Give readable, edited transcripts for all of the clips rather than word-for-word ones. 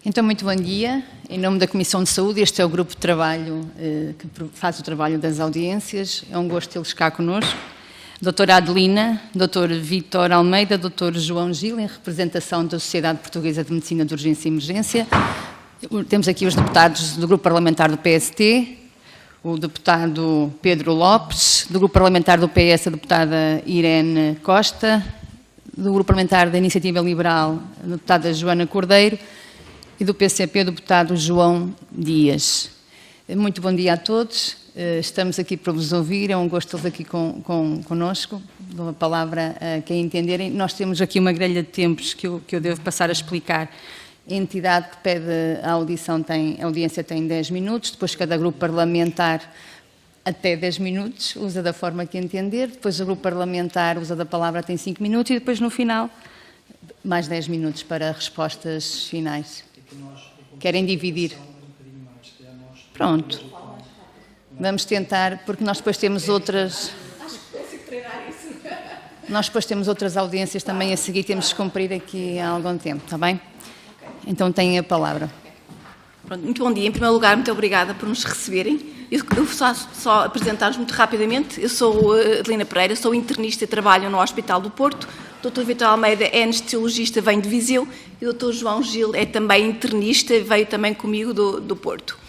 Então, muito bom dia. Em nome da Comissão de Saúde, este é o grupo de trabalho que faz o trabalho das audiências. É um gosto tê-los cá connosco. Doutora Adelina, Dr. Vítor Almeida, Dr. João Gil, em representação da Sociedade Portuguesa de Medicina de Urgência e Emergência. Temos aqui os deputados do grupo parlamentar do PST, o deputado Pedro Lopes, do grupo parlamentar do PS, a deputada Irene Costa, do grupo parlamentar da Iniciativa Liberal, a deputada Joana Cordeiro, e do PCP, do deputado João Dias. Muito bom dia a todos. Estamos aqui para vos ouvir, é um gosto tê-los aqui connosco. Dou a palavra a quem entenderem. Nós temos aqui uma grelha de tempos que eu devo passar a explicar. A entidade que pede a audiência tem 10 minutos, depois cada grupo parlamentar até 10 minutos, usa da forma que entender, depois o grupo parlamentar usa da palavra tem 5 minutos e depois no final mais 10 minutos para respostas finais. Querem dividir? Pronto. Vamos tentar, porque nós depois temos outras... Nós depois temos outras audiências também a seguir, temos de cumprir aqui há algum tempo, está bem? Então têm a palavra. Pronto, muito bom dia. Em primeiro lugar, muito obrigada por nos receberem. Eu vou só apresentar-nos muito rapidamente. Eu sou Adelina Pereira, sou internista e trabalho no Hospital do Porto. O Dr. Vítor Almeida é anestesiologista, vem de Viseu. E o Dr. João Gil é também internista, veio também comigo do Porto.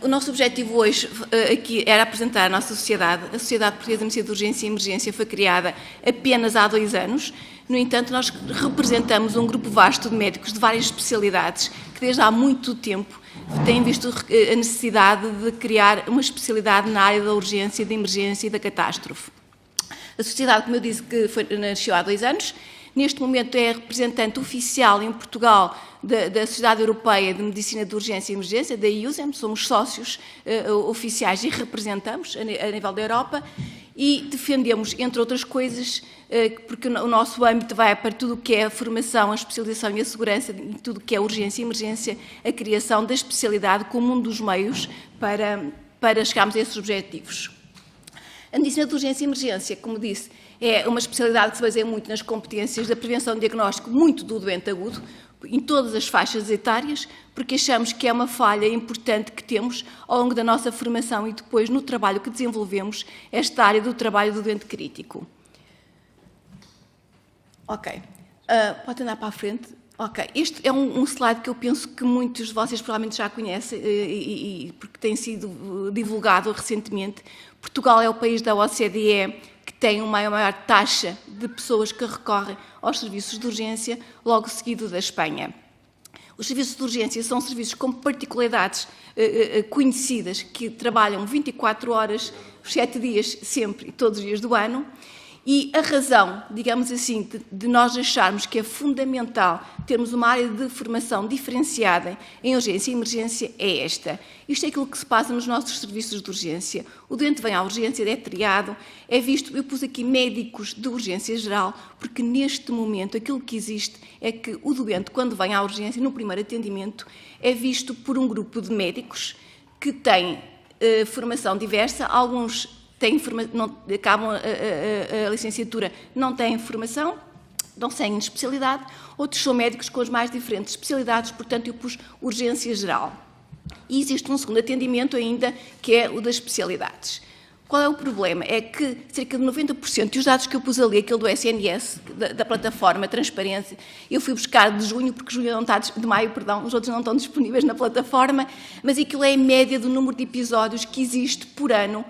O nosso objetivo hoje aqui era apresentar a nossa sociedade. A Sociedade Portuguesa de Medicina de Urgência e Emergência foi criada apenas há 2 anos. No entanto, nós representamos um grupo vasto de médicos de várias especialidades que desde há muito tempo têm visto a necessidade de criar uma especialidade na área da urgência, da emergência e da catástrofe. A sociedade, como eu disse, que nasceu há 2 anos, neste momento é representante oficial em Portugal da Sociedade Europeia de Medicina de Urgência e Emergência, da IUSEM, somos sócios oficiais e representamos a nível da Europa e defendemos, entre outras coisas, porque o nosso âmbito vai para tudo o que é a formação, a especialização e a segurança, e tudo o que é urgência e emergência, a criação da especialidade como um dos meios para chegarmos a esses objetivos. A medicina de urgência e emergência, como disse, é uma especialidade que se baseia muito nas competências da prevenção e diagnóstico muito do doente agudo, em todas as faixas etárias, porque achamos que é uma falha importante que temos ao longo da nossa formação e depois no trabalho que desenvolvemos, esta área do trabalho do doente crítico. Ok. Pode andar para a frente. Ok. Este é um slide que eu penso que muitos de vocês provavelmente já conhecem, porque tem sido divulgado recentemente. Portugal é o país da OCDE que tem uma maior taxa de pessoas que recorrem aos serviços de urgência, logo seguido da Espanha. Os serviços de urgência são serviços com particularidades conhecidas, que trabalham 24 horas, 7 dias sempre e todos os dias do ano. E a razão, digamos assim, de nós acharmos que é fundamental termos uma área de formação diferenciada em urgência e emergência é esta. Isto é aquilo que se passa nos nossos serviços de urgência. O doente vem à urgência, é triado, é visto, eu pus aqui médicos de urgência geral, porque neste momento aquilo que existe é que o doente, quando vem à urgência, no primeiro atendimento, é visto por um grupo de médicos que têm formação diversa, alguns acabam a licenciatura, não têm formação, não têm especialidade, outros são médicos com as mais diferentes especialidades, portanto eu pus urgência geral. E existe um segundo atendimento ainda, que é o das especialidades. Qual é o problema? É que cerca de 90%, e os dados que eu pus ali, aquele do SNS, da plataforma Transparência, eu fui buscar de junho, porque junho não está, de maio, perdão, os outros não estão disponíveis na plataforma, mas aquilo é a média do número de episódios que existe por ano,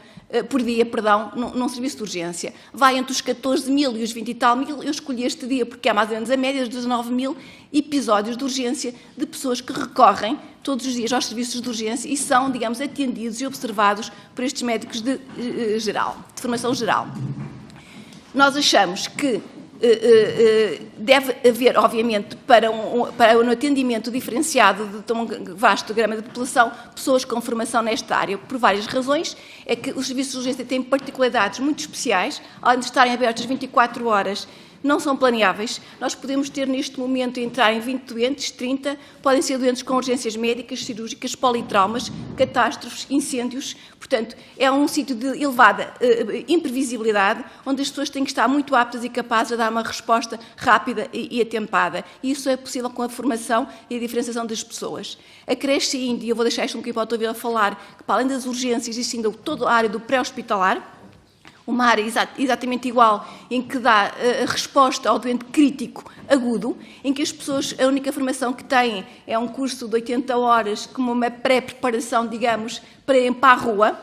por dia, perdão, num serviço de urgência. Vai entre os 14.000 e os 20 e tal mil. Eu escolhi este dia porque é mais ou menos a média dos 19.000 episódios de urgência de pessoas que recorrem todos os dias aos serviços de urgência e são, digamos, atendidos e observados por estes médicos de formação geral. Nós achamos que deve haver, obviamente, para um atendimento diferenciado de tão vasto gama de população, pessoas com formação nesta área, por várias razões. É que os serviços de urgência têm particularidades muito especiais, além de estarem abertos 24 horas, não são planeáveis. Nós podemos ter neste momento entrar em 20 doentes, 30, podem ser doentes com urgências médicas, cirúrgicas, politraumas, catástrofes, incêndios. Portanto, é um sítio de elevada imprevisibilidade, onde as pessoas têm que estar muito aptas e capazes de dar uma resposta rápida e atempada. E isso é possível com a formação e a diferenciação das pessoas. Acresce ainda, e eu vou deixar isto um bocadinho para o Dr. a falar, que para além das urgências existe ainda toda a área do pré-hospitalar, uma área exatamente igual, em que dá a resposta ao doente crítico agudo, em que as pessoas, a única formação que têm é um curso de 80 horas, como uma pré-preparação, digamos, para ir para a rua,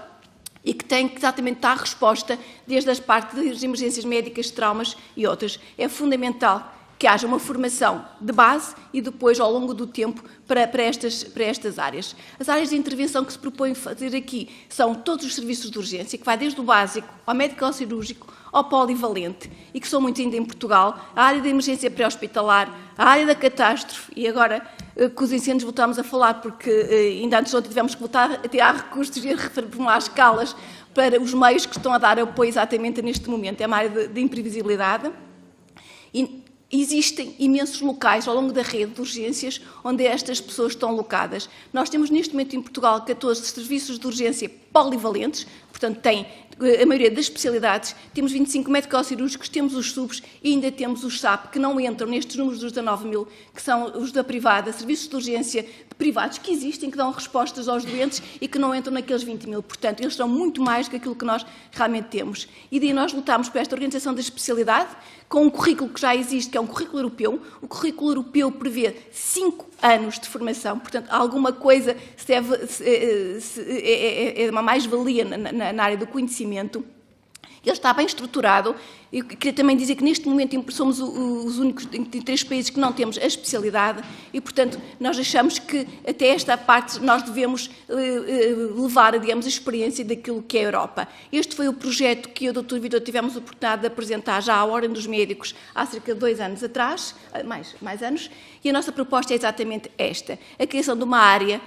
e que tem que exatamente dar resposta desde as partes das emergências médicas, traumas e outras. É fundamental que haja uma formação de base e depois, ao longo do tempo, para estas áreas. As áreas de intervenção que se propõe fazer aqui são todos os serviços de urgência, que vai desde o básico ao médico cirúrgico, ao polivalente, e que são muitos ainda em Portugal, a área da emergência pré-hospitalar, a área da catástrofe, e agora com os incêndios voltamos a falar, porque ainda antes de ontem tivemos que voltar a tirar recursos e a reformular escalas para os meios que estão a dar apoio exatamente neste momento. É uma área de imprevisibilidade. Existem imensos locais ao longo da rede de urgências onde estas pessoas estão alocadas. Nós temos neste momento em Portugal 14 serviços de urgência polivalentes, portanto tem a maioria das especialidades, temos 25 médico-cirúrgicos, temos os SUBs e ainda temos os SAP, que não entram nestes números dos 19 mil, que são os da privada, serviços de urgência privados que existem, que dão respostas aos doentes e que não entram naqueles 20 mil. Portanto, eles são muito mais do que aquilo que nós realmente temos. E daí nós lutamos por esta organização da especialidade, com um currículo que já existe, que é um currículo europeu. O currículo europeu prevê 5 anos de formação, portanto, alguma coisa é uma mais-valia na área do conhecimento. Ele está bem estruturado. Eu queria também dizer que neste momento somos os únicos em 3 países que não temos a especialidade e, portanto, nós achamos que até esta parte nós devemos levar, digamos, a experiência daquilo que é a Europa. Este foi o projeto que eu e o Dr. Vítor tivemos a oportunidade de apresentar já à Ordem dos Médicos há cerca de 2 anos atrás, mais anos, e a nossa proposta é exatamente esta, a criação de uma área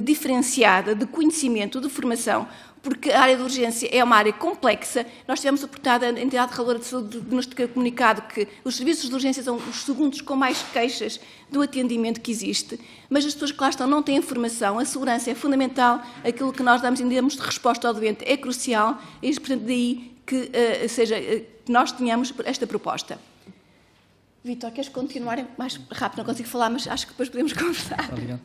diferenciada de conhecimento, de formação, porque a área de urgência é uma área complexa. Nós tivemos a oportunidade, a entidade reguladora de saúde nos ter comunicado que os serviços de urgência são os segundos com mais queixas do atendimento que existe, mas as pessoas que lá estão não têm formação, a segurança é fundamental, aquilo que nós damos em termos de resposta ao doente é crucial, e portanto daí que nós tenhamos esta proposta. Vítor, queres continuar mais rápido? Não consigo falar, mas acho que depois podemos conversar. Obrigado.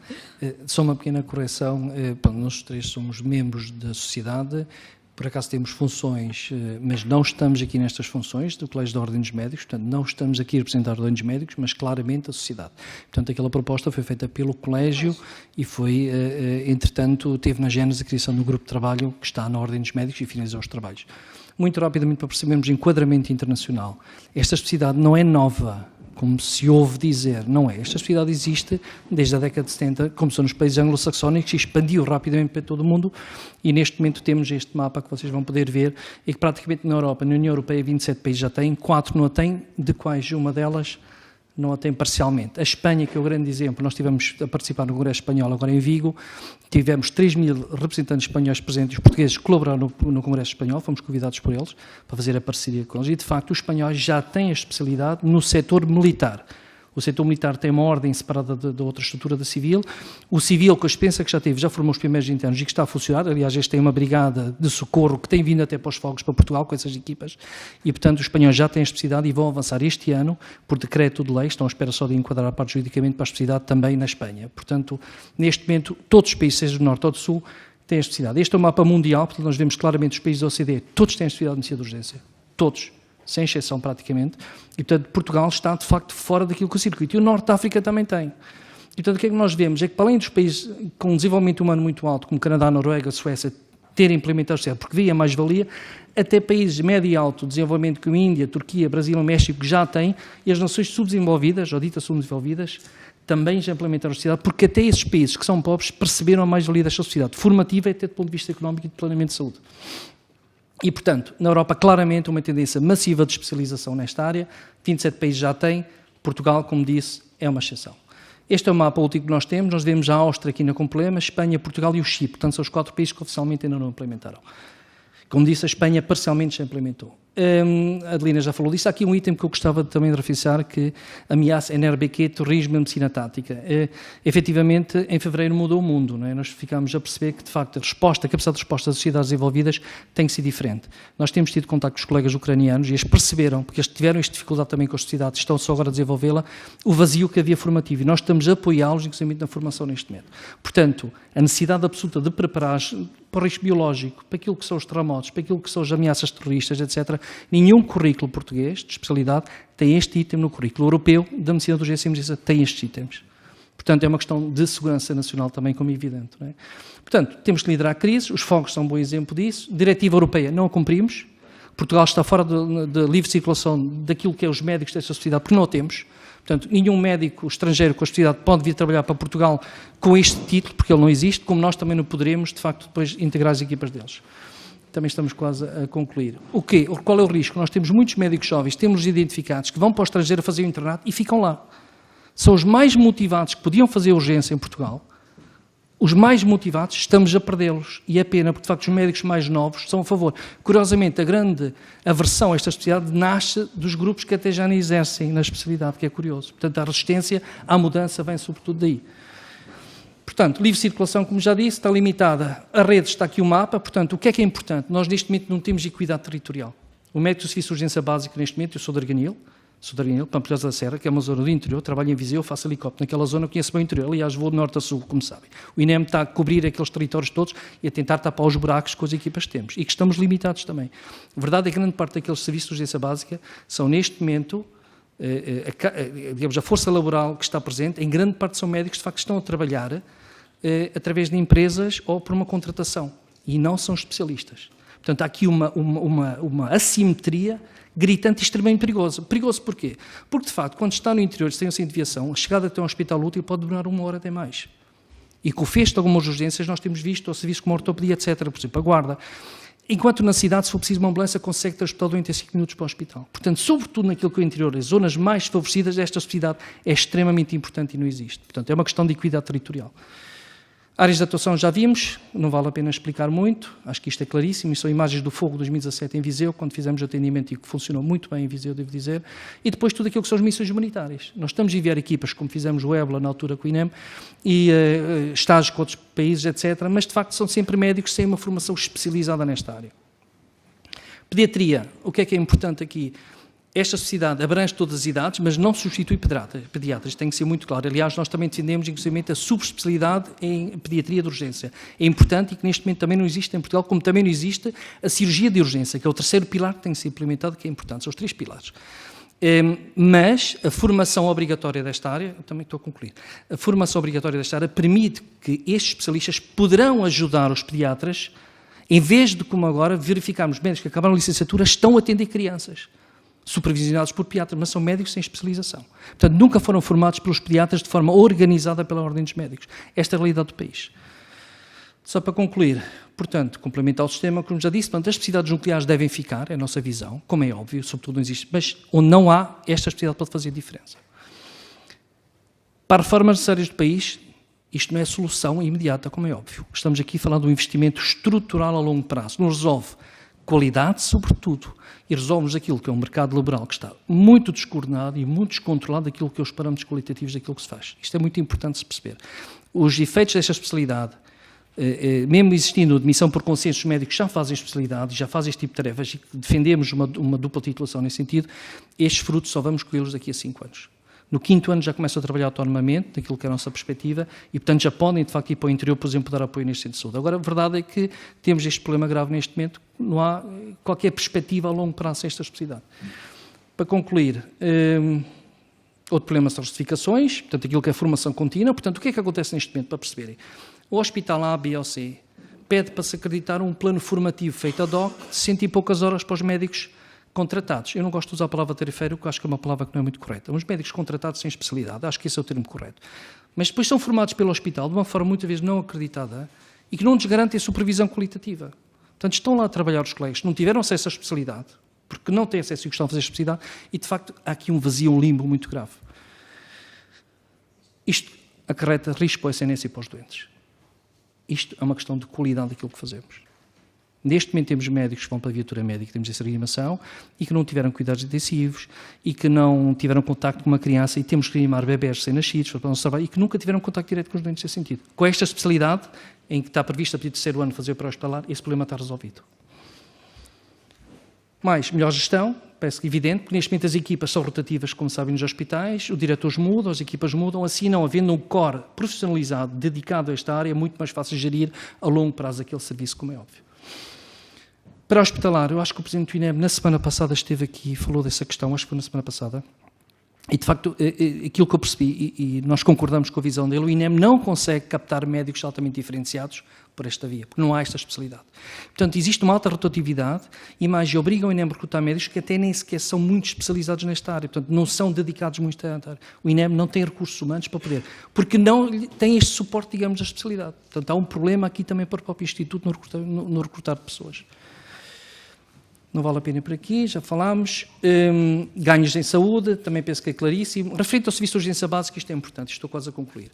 Só uma pequena correção. Nós 3 somos membros da sociedade, por acaso temos funções, mas não estamos aqui nestas funções do Colégio da Ordem dos Médicos, portanto não estamos aqui a representar a Ordem dos Médicos, mas claramente a sociedade. Portanto, aquela proposta foi feita pelo Colégio e foi, entretanto, teve na gênese a criação do grupo de trabalho que está na Ordem dos Médicos e finalizou os trabalhos. Muito rapidamente, para percebermos enquadramento internacional. Esta especialidade não é nova, como se ouve dizer, não é. Esta especialidade existe desde a década de 70, começou nos países anglo-saxónicos e expandiu rapidamente para todo o mundo, e neste momento temos este mapa que vocês vão poder ver, e que praticamente na Europa, na União Europeia, 27 países já têm, 4 não a têm, de quais uma delas não a tem parcialmente. A Espanha, que é o grande exemplo, nós estivemos a participar no Congresso Espanhol agora em Vigo, tivemos 3.000 representantes espanhóis presentes, os portugueses colaboraram no Congresso Espanhol, fomos convidados por eles para fazer a parceria com eles, e de facto os espanhóis já têm a especialidade no setor militar. O setor militar tem uma ordem separada da outra estrutura da civil. O civil, com a experiência que já teve, já formou os primeiros internos e que está a funcionar. Aliás, este tem uma brigada de socorro que tem vindo até para os fogos para Portugal com essas equipas. E, portanto, os espanhóis já têm a especialidade e vão avançar este ano, por decreto de lei, estão à espera só de enquadrar a parte juridicamente para a especialidade também na Espanha. Portanto, neste momento, todos os países, seja do Norte ou do Sul, têm a especialidade. Este é o mapa mundial, portanto, nós vemos claramente os países da OCDE, todos têm a especialidade de medicina de urgência. Todos. Sem exceção praticamente, e portanto Portugal está de facto fora daquilo que o circuito, e o Norte da África também tem. E portanto o que é que nós vemos? É que para além dos países com um desenvolvimento humano muito alto, como Canadá, Noruega, Suécia, terem implementado o porque via mais-valia, até países médio e alto desenvolvimento como Índia, Turquia, Brasil, México, já têm, e as nações subdesenvolvidas, ou ditas subdesenvolvidas, também já implementaram a sociedade, porque até esses países que são pobres perceberam a mais-valia desta sociedade, formativa e até do ponto de vista económico e de planeamento de saúde. E, portanto, na Europa, claramente, uma tendência massiva de especialização nesta área. 27 países já têm. Portugal, como disse, é uma exceção. Este é o mapa último que nós temos. Nós vemos a Áustria aqui com problema, Espanha, Portugal e o Chipre. Portanto, são os 4 países que oficialmente ainda não implementaram. Como disse, a Espanha parcialmente já implementou. A Adelina já falou disso. Há aqui um item que eu gostava também de referir, que ameaça NRBQ, terrorismo e medicina tática. Efetivamente, em fevereiro mudou o mundo, não é? Nós ficámos a perceber que, de facto, a capacidade de resposta das sociedades envolvidas tem que ser diferente. Nós temos tido contato com os colegas ucranianos e eles perceberam, porque eles tiveram esta dificuldade também com as sociedades, estão só agora a desenvolvê-la, o vazio que havia formativo. E nós estamos a apoiá-los, inclusive, na formação neste momento. Portanto, a necessidade absoluta de preparar para o risco biológico, para aquilo que são os terremotos, para aquilo que são as ameaças terroristas, etc. Nenhum currículo português de especialidade tem este item no currículo europeu da medicina de urgência e emergência, tem estes itens. Portanto, é uma questão de segurança nacional também, como é evidente. Não é? Portanto, temos que liderar a crise, os fogos são um bom exemplo disso. Diretiva europeia não a cumprimos. Portugal está fora de livre circulação daquilo que é os médicos desta sociedade, porque não a temos. Portanto, nenhum médico estrangeiro com a sociedade pode vir trabalhar para Portugal com este título, porque ele não existe, como nós também não poderemos, de facto, depois integrar as equipas deles. Também estamos quase a concluir. O quê? Qual é o risco? Nós temos muitos médicos jovens, temos identificados, que vão para o estrangeiro a fazer o internato e ficam lá. São os mais motivados que podiam fazer urgência em Portugal. Os mais motivados, estamos a perdê-los. E é pena, porque de facto os médicos mais novos são a favor. Curiosamente, a grande aversão a esta especialidade nasce dos grupos que até já nem exercem na especialidade, que é curioso. Portanto, a resistência à mudança vem sobretudo daí. Portanto, livre circulação, como já disse, está limitada. A rede, está aqui o mapa. Portanto, o que é importante? Nós neste momento não temos equidade territorial. O médico do Serviço de Urgência Básica, neste momento, eu sou de Arganil, Pampilhosa da Serra, que é uma zona do interior, trabalho em Viseu, faço helicóptero naquela zona, conheço bem o interior, aliás vou de norte a sul, como sabem. O INEM está a cobrir aqueles territórios todos e a tentar tapar os buracos com as equipas que temos e que estamos limitados também. A verdade é que grande parte daqueles serviços de urgência básica são neste momento, digamos, a força laboral que está presente, em grande parte são médicos de facto que estão a trabalhar através de empresas ou por uma contratação e não são especialistas. Portanto, há aqui uma assimetria gritante e extremamente perigosa. Perigoso porquê? Porque, de facto, quando está no interior sem centro de deviação, a chegada até um hospital útil pode demorar 1 hora até mais. E com o fecho de algumas urgências, nós temos visto, ao serviço como a ortopedia, etc., por exemplo, a guarda. Enquanto na cidade, se for preciso uma ambulância, consegue transportar o doente em 5 minutos para o hospital. Portanto, sobretudo naquilo que é o interior, as zonas mais favorecidas desta sociedade, é extremamente importante e não existe. Portanto, é uma questão de equidade territorial. Áreas de atuação já vimos, não vale a pena explicar muito, acho que isto é claríssimo, são imagens do fogo de 2017 em Viseu, quando fizemos o atendimento e que funcionou muito bem em Viseu, devo dizer, e depois tudo aquilo que são as missões humanitárias. Nós estamos a enviar equipas, como fizemos o EBLA na altura com o INEM, e estágios com outros países, etc., mas de facto são sempre médicos sem uma formação especializada nesta área. Pediatria, o que é importante aqui? Esta sociedade abrange todas as idades, mas não substitui pediatras, tem que ser muito claro. Aliás, nós também defendemos, inclusive, a subespecialidade em pediatria de urgência. É importante e que neste momento também não existe em Portugal, como também não existe a cirurgia de urgência, que é o terceiro pilar que tem que ser implementado, que é importante. São os 3 pilares. Mas a formação obrigatória desta área, eu também estou a concluir, a formação obrigatória desta área permite que estes especialistas poderão ajudar os pediatras, em vez de, como agora, verificarmos médicos que acabaram a licenciatura, estão a atender crianças supervisionados por pediatras, mas são médicos sem especialização. Portanto, nunca foram formados pelos pediatras de forma organizada pela Ordem dos Médicos. Esta é a realidade do país. Só para concluir, portanto, complementar o sistema, como já disse, portanto, as especialidades nucleares devem ficar, é a nossa visão, como é óbvio, sobretudo não existe, mas onde não há, esta especialidade pode fazer diferença. Para reformas necessárias do país, isto não é solução imediata, como é óbvio. Estamos aqui falando de um investimento estrutural a longo prazo, não resolve qualidade, sobretudo, e resolvemos aquilo que é um mercado laboral que está muito descoordenado e muito descontrolado daquilo que é os parâmetros qualitativos daquilo que se faz. Isto é muito importante se perceber. Os efeitos desta especialidade, mesmo existindo admissão por consenso, os médicos já fazem especialidade, já fazem este tipo de tarefas e defendemos uma dupla titulação nesse sentido, estes frutos só vamos colhê-los daqui a 5 anos. No 5º ano já começam a trabalhar autonomamente, daquilo que é a nossa perspectiva, e portanto já podem, de facto, ir para o interior, por exemplo, dar apoio neste centro de saúde. Agora, a verdade é que temos este problema grave neste momento, não há qualquer perspectiva a longo prazo esta especialidade. Para concluir, outro problema são as certificações, portanto, aquilo que é a formação contínua. Portanto, o que é que acontece neste momento, para perceberem? O hospital A, B ou C pede para se acreditar um plano formativo feito ad hoc de 100 e poucas horas para os médicos contratados. Eu não gosto de usar a palavra tarifeiro, porque acho que é uma palavra que não é muito correta. Os médicos contratados sem especialidade, acho que esse é o termo correto. Mas depois são formados pelo hospital de uma forma muitas vezes não acreditada e que não lhes garante a supervisão qualitativa. Portanto, estão lá a trabalhar os colegas, não tiveram acesso à especialidade, porque não têm acesso e gostam de fazer especialidade, e de facto há aqui um vazio, um limbo muito grave. Isto acarreta risco para o SNS e para os doentes. Isto é uma questão de qualidade daquilo que fazemos. Neste momento temos médicos que vão para a viatura médica, temos essa reanimação, e que não tiveram cuidados intensivos, e que não tiveram contacto com uma criança, e temos que reanimar bebés recém-nascidos para o nosso trabalho, e que nunca tiveram contacto direto com os doentes nesse sentido. Com esta especialidade, em que está previsto a partir do terceiro ano fazer o pré-hospitalar, esse problema está resolvido. Mais, melhor gestão, parece evidente, porque neste momento as equipas são rotativas, como sabem, nos hospitais, os diretores mudam, as equipas mudam, assim não havendo um core profissionalizado, dedicado a esta área, é muito mais fácil gerir a longo prazo aquele serviço, como é óbvio. Para hospitalar, eu acho que o Presidente do INEM, na semana passada, esteve aqui e falou dessa questão, acho que foi na semana passada, e de facto, aquilo que eu percebi, e nós concordamos com a visão dele, o INEM não consegue captar médicos altamente diferenciados por esta via, porque não há esta especialidade. Portanto, existe uma alta rotatividade e mais obrigam o INEM a recrutar médicos que até nem sequer são muito especializados nesta área, portanto, não são dedicados muito a esta área. O INEM não tem recursos humanos para poder, porque não tem este suporte, digamos, da especialidade. Portanto, há um problema aqui também para o próprio Instituto no recrutar de pessoas. Não vale a pena ir por aqui, já falámos. Ganhos em saúde, também penso que é claríssimo. Referente ao serviço de urgência básica, isto é importante, estou quase a concluir.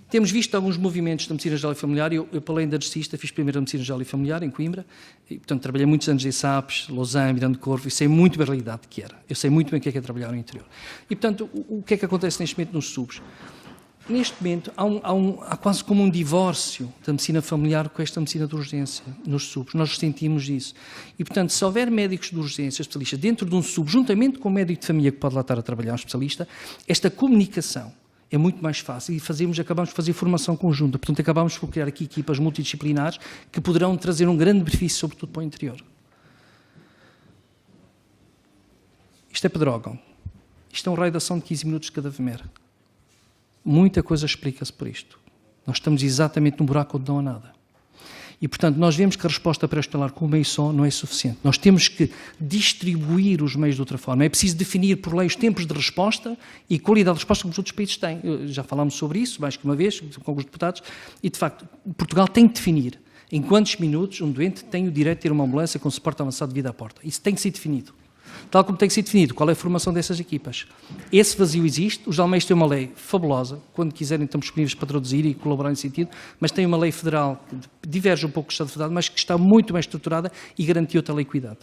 Temos visto alguns movimentos da medicina geral e familiar. Eu para além de anestesista, fiz primeiro a medicina geral e familiar, em Coimbra, e, portanto, trabalhei muitos anos em SAPs, Lausanne, Miranda de Corvo, e sei muito bem a realidade que era. Eu sei muito bem o que é trabalhar no interior. E, portanto, o que é que acontece neste momento nos subs? Neste momento, há quase como um divórcio da medicina familiar com esta medicina de urgência nos subs. Nós sentimos isso. E, portanto, se houver médicos de urgência, especialistas, dentro de um sub, juntamente com o médico de família que pode lá estar a trabalhar, um especialista, esta comunicação é muito mais fácil e acabamos de fazer formação conjunta. Portanto, acabamos por criar aqui equipas multidisciplinares que poderão trazer um grande benefício, sobretudo para o interior. Isto é Pedrógão. Isto é um raio de ação de 15 minutos de cada VMER. Muita coisa explica-se por isto. Nós estamos exatamente no buraco onde não há nada. E, portanto, nós vemos que a resposta pré-hospitalar com o meio só não é suficiente. Nós temos que distribuir os meios de outra forma. É preciso definir por lei os tempos de resposta e qualidade de resposta que os outros países têm. Já falámos sobre isso, mais que uma vez, com alguns deputados, e, de facto, Portugal tem que definir em quantos minutos um doente tem o direito de ter uma ambulância com suporte avançado de vida à porta. Isso tem que ser definido. Tal como tem que ser definido qual é a formação dessas equipas. Esse vazio existe, os alemães têm uma lei fabulosa, quando quiserem estamos disponíveis para traduzir e colaborar nesse sentido, mas tem uma lei federal que diverge um pouco do Estado Federal, mas que está muito bem estruturada e garantiu outra lei cuidado.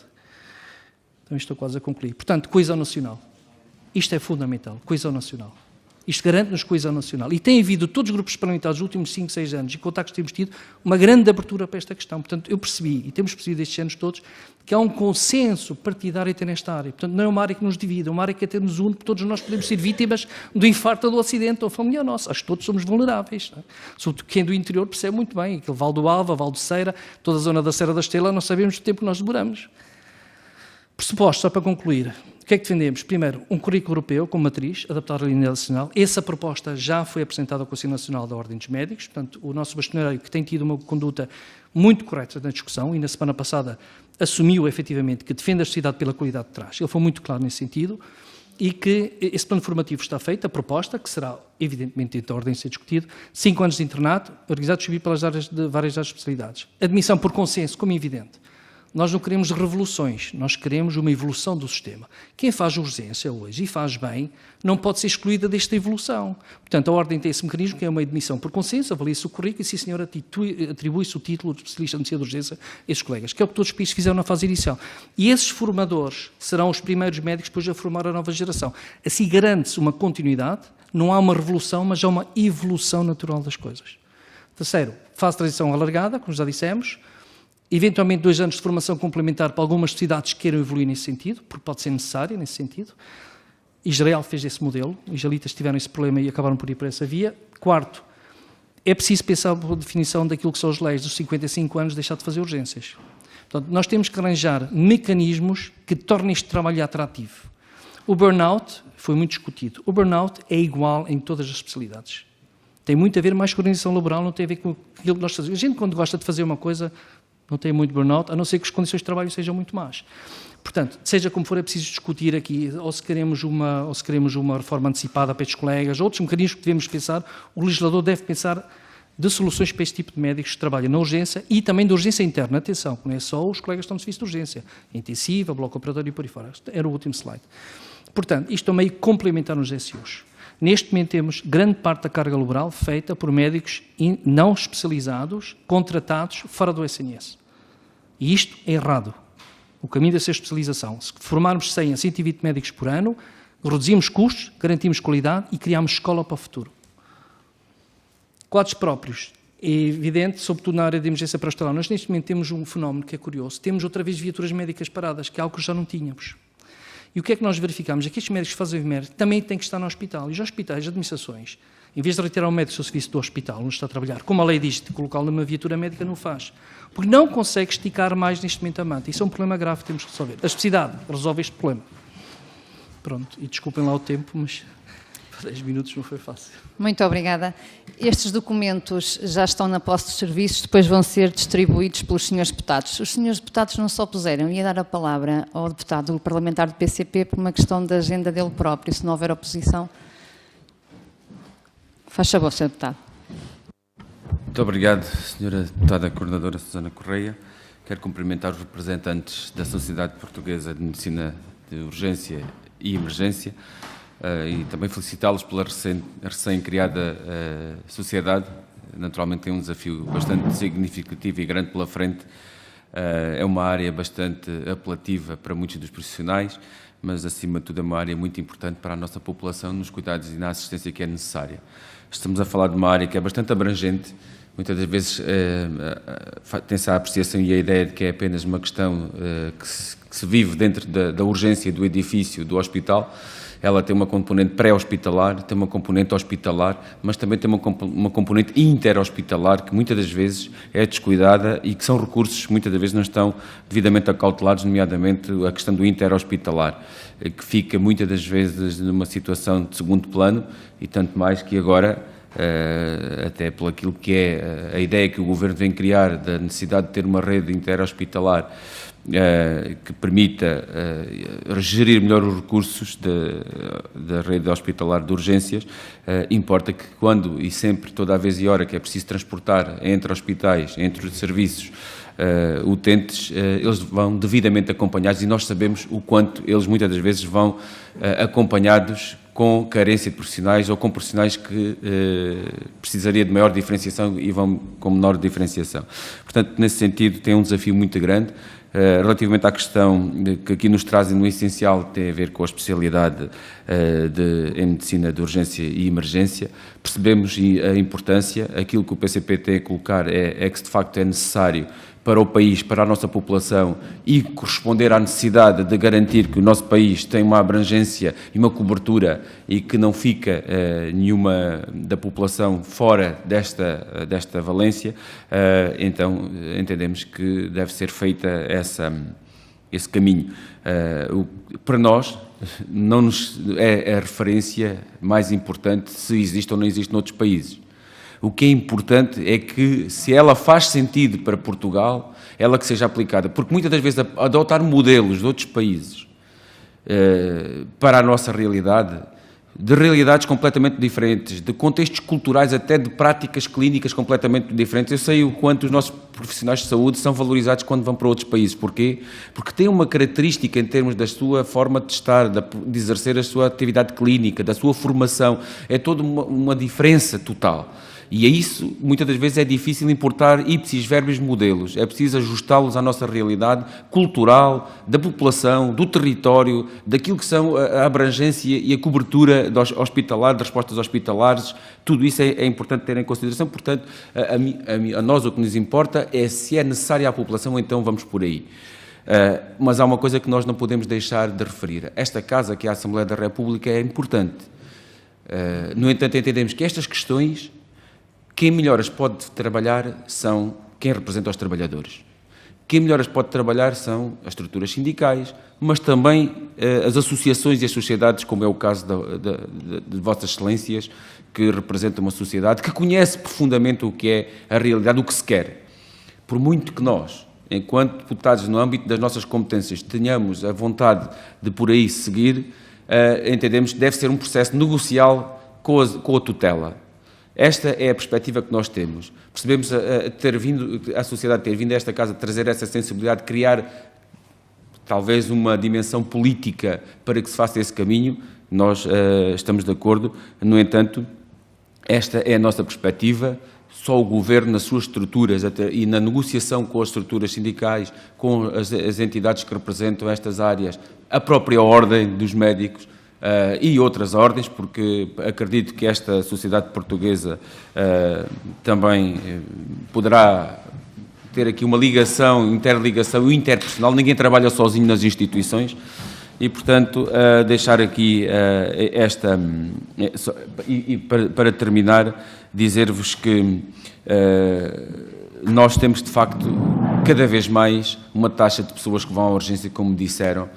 Então estou quase a concluir. Portanto, coesão nacional. Isto é fundamental, coesão nacional. Isto garante-nos coesão nacional. E tem havido, todos os grupos parlamentares nos últimos 5, 6 anos, e contactos que temos tido, uma grande abertura para esta questão. Portanto, eu percebi, e temos percebido estes anos todos, que há um consenso partidário até nesta área. Portanto, não é uma área que nos divide, é uma área que até nos une, porque todos nós podemos ser vítimas do infarto ou do acidente, ou familiar nosso. Acho que todos somos vulneráveis. Não é? Sobretudo quem é do interior percebe muito bem. Aquele Val do Alva, Val do Ceira, toda a zona da Serra da Estrela, não sabemos o tempo que nós demoramos. Pressuposto, só para concluir. O que é que defendemos? Primeiro, um currículo europeu com matriz, adaptado à linha nacional. Essa proposta já foi apresentada ao Conselho Nacional da Ordem dos Médicos. Portanto, o nosso bastonário, que tem tido uma conduta muito correta na discussão, e na semana passada assumiu efetivamente que defende a sociedade pela qualidade de trás. Ele foi muito claro nesse sentido, e que esse plano formativo está feito, a proposta, que será evidentemente dentro da ordem a ser discutido, 5 anos de internato, organizado e distribuído pelas áreas de várias áreas de especialidades. Admissão por consenso, como é evidente. Nós não queremos revoluções, nós queremos uma evolução do sistema. Quem faz urgência hoje e faz bem, não pode ser excluída desta evolução. Portanto, a Ordem tem esse mecanismo, que é uma admissão por consenso, avalia-se o currículo e, sim senhor, atribui-se o título de especialista de medicina de urgência a esses colegas, que é o que todos os países fizeram na fase inicial. E esses formadores serão os primeiros médicos depois a formar a nova geração. Assim garante-se uma continuidade, não há uma revolução, mas há uma evolução natural das coisas. Terceiro, fase de transição alargada, como já dissemos, eventualmente 2 anos de formação complementar para algumas sociedades que queiram evoluir nesse sentido, porque pode ser necessário nesse sentido. Israel fez esse modelo, os israelitas tiveram esse problema e acabaram por ir por essa via. Quarto, é preciso pensar pela definição daquilo que são as leis dos 55 anos de deixar de fazer urgências. Portanto, nós temos que arranjar mecanismos que tornem este trabalho atrativo. O burnout foi muito discutido. O burnout é igual em todas as especialidades. Tem muito a ver mais com a organização laboral, não tem a ver com aquilo que nós fazemos. A gente, quando gosta de fazer uma coisa, não tem muito burnout, a não ser que as condições de trabalho sejam muito más. Portanto, seja como for, é preciso discutir aqui, ou se queremos uma reforma antecipada para estes colegas, outros mecanismos que devemos pensar. O legislador deve pensar de soluções para este tipo de médicos que trabalham na urgência e também da urgência interna. Atenção, não é só os colegas que estão no serviço de urgência, intensiva, bloco operatório e por aí fora. Era o último slide. Portanto, isto é meio complementar nos SUs. Neste momento temos grande parte da carga laboral feita por médicos não especializados, contratados fora do SNS. E isto é errado. O caminho deve ser especialização. Se formarmos 100 a 120 médicos por ano, reduzimos custos, garantimos qualidade e criamos escola para o futuro. Quadros próprios. É evidente, sobretudo na área de emergência pré-hospitalar. Nós, neste momento, temos um fenómeno que é curioso. Temos outra vez viaturas médicas paradas, que é algo que já não tínhamos. E o que é que nós verificamos? É que estes médicos que fazem o médico também têm que estar no hospital. E os hospitais, as administrações, em vez de retirar o médico do seu serviço do hospital, onde está a trabalhar, como a lei diz, de colocá-lo numa viatura médica, não faz. Porque não consegue esticar mais neste momento a manta. Isso é um problema grave que temos que resolver. A especificidade resolve este problema. Pronto, e desculpem lá o tempo, mas 10 minutos não foi fácil. Muito obrigada. Estes documentos já estão na posse dos serviços, depois vão ser distribuídos pelos senhores deputados. Os senhores deputados não se opuseram. Ia dar a palavra ao deputado parlamentar do PCP por uma questão da agenda dele próprio, se não houver oposição. Faz favor, senhor deputado. Muito obrigado, senhora deputada coordenadora Susana Correia. Quero cumprimentar os representantes da Sociedade Portuguesa de Medicina de Urgência e Emergência e também felicitá-los pela recém-criada sociedade. Naturalmente tem um desafio bastante significativo e grande pela frente. É uma área bastante apelativa para muitos dos profissionais, mas acima de tudo é uma área muito importante para a nossa população nos cuidados e na assistência que é necessária. Estamos a falar de uma área que é bastante abrangente. Muitas das vezes tem-se a apreciação e a ideia de que é apenas uma questão que se vive dentro da urgência do edifício, do hospital. Ela tem uma componente pré-hospitalar, tem uma componente hospitalar, mas também tem uma componente inter-hospitalar que muitas das vezes é descuidada e que são recursos que muitas das vezes não estão devidamente acautelados, nomeadamente a questão do inter-hospitalar, que fica muitas das vezes numa situação de segundo plano e tanto mais que agora, até por aquilo que é a ideia que o Governo vem criar da necessidade de ter uma rede inter-hospitalar que permita gerir melhor os recursos da rede hospitalar de urgências, importa que quando e sempre, toda a vez e hora que é preciso transportar entre hospitais, entre os serviços, utentes, eles vão devidamente acompanhados e nós sabemos o quanto eles muitas das vezes vão acompanhados com carência de profissionais ou com profissionais que precisaria de maior diferenciação e vão com menor diferenciação. Portanto, nesse sentido, tem um desafio muito grande. Relativamente à questão que aqui nos trazem no essencial, tem a ver com a especialidade em medicina de urgência e emergência, percebemos a importância, aquilo que o PCP tem a colocar é que de facto é necessário para o país, para a nossa população e corresponder à necessidade de garantir que o nosso país tem uma abrangência e uma cobertura e que não fica nenhuma da população fora desta valência, então entendemos que deve ser feita esse caminho. Para nós, não é a referência mais importante se existe ou não existe noutros países. O que é importante é que, se ela faz sentido para Portugal, ela que seja aplicada. Porque muitas das vezes adotar modelos de outros países para a nossa realidade, de realidades completamente diferentes, de contextos culturais, até de práticas clínicas completamente diferentes. Eu sei o quanto os nossos profissionais de saúde são valorizados quando vão para outros países. Porquê? Porque têm uma característica em termos da sua forma de estar, de exercer a sua atividade clínica, da sua formação. É toda uma diferença total. E a isso, muitas das vezes, é difícil importar ipsis verbis modelos. É preciso ajustá-los à nossa realidade cultural, da população, do território, daquilo que são a abrangência e a cobertura hospitalar, de respostas hospitalares. Tudo isso é importante ter em consideração. Portanto, a nós o que nos importa é se é necessária à população, então vamos por aí. Mas há uma coisa que nós não podemos deixar de referir. Esta casa, que é a Assembleia da República, é importante. No entanto, entendemos que estas questões, quem melhor as pode trabalhar são quem representa os trabalhadores. Quem melhor as pode trabalhar são as estruturas sindicais, mas também as associações e as sociedades, como é o caso de Vossas Excelências, que representam uma sociedade que conhece profundamente o que é a realidade, o que se quer. Por muito que nós, enquanto deputados no âmbito das nossas competências, tenhamos a vontade de por aí seguir, entendemos que deve ser um processo negocial com a tutela. Esta é a perspectiva que nós temos. Percebemos a sociedade ter vindo a esta casa trazer essa sensibilidade, criar talvez uma dimensão política para que se faça esse caminho. Nós estamos de acordo. No entanto, esta é a nossa perspectiva. só o Governo, nas suas estruturas e na negociação com as estruturas sindicais, com as entidades que representam estas áreas, a própria Ordem dos Médicos e outras ordens, porque acredito que esta sociedade portuguesa também poderá ter aqui uma ligação, interligação e interpersonal. Ninguém trabalha sozinho nas instituições. E, portanto, deixar aqui para terminar, dizer-vos que nós temos, de facto, cada vez mais uma taxa de pessoas que vão à urgência, como disseram.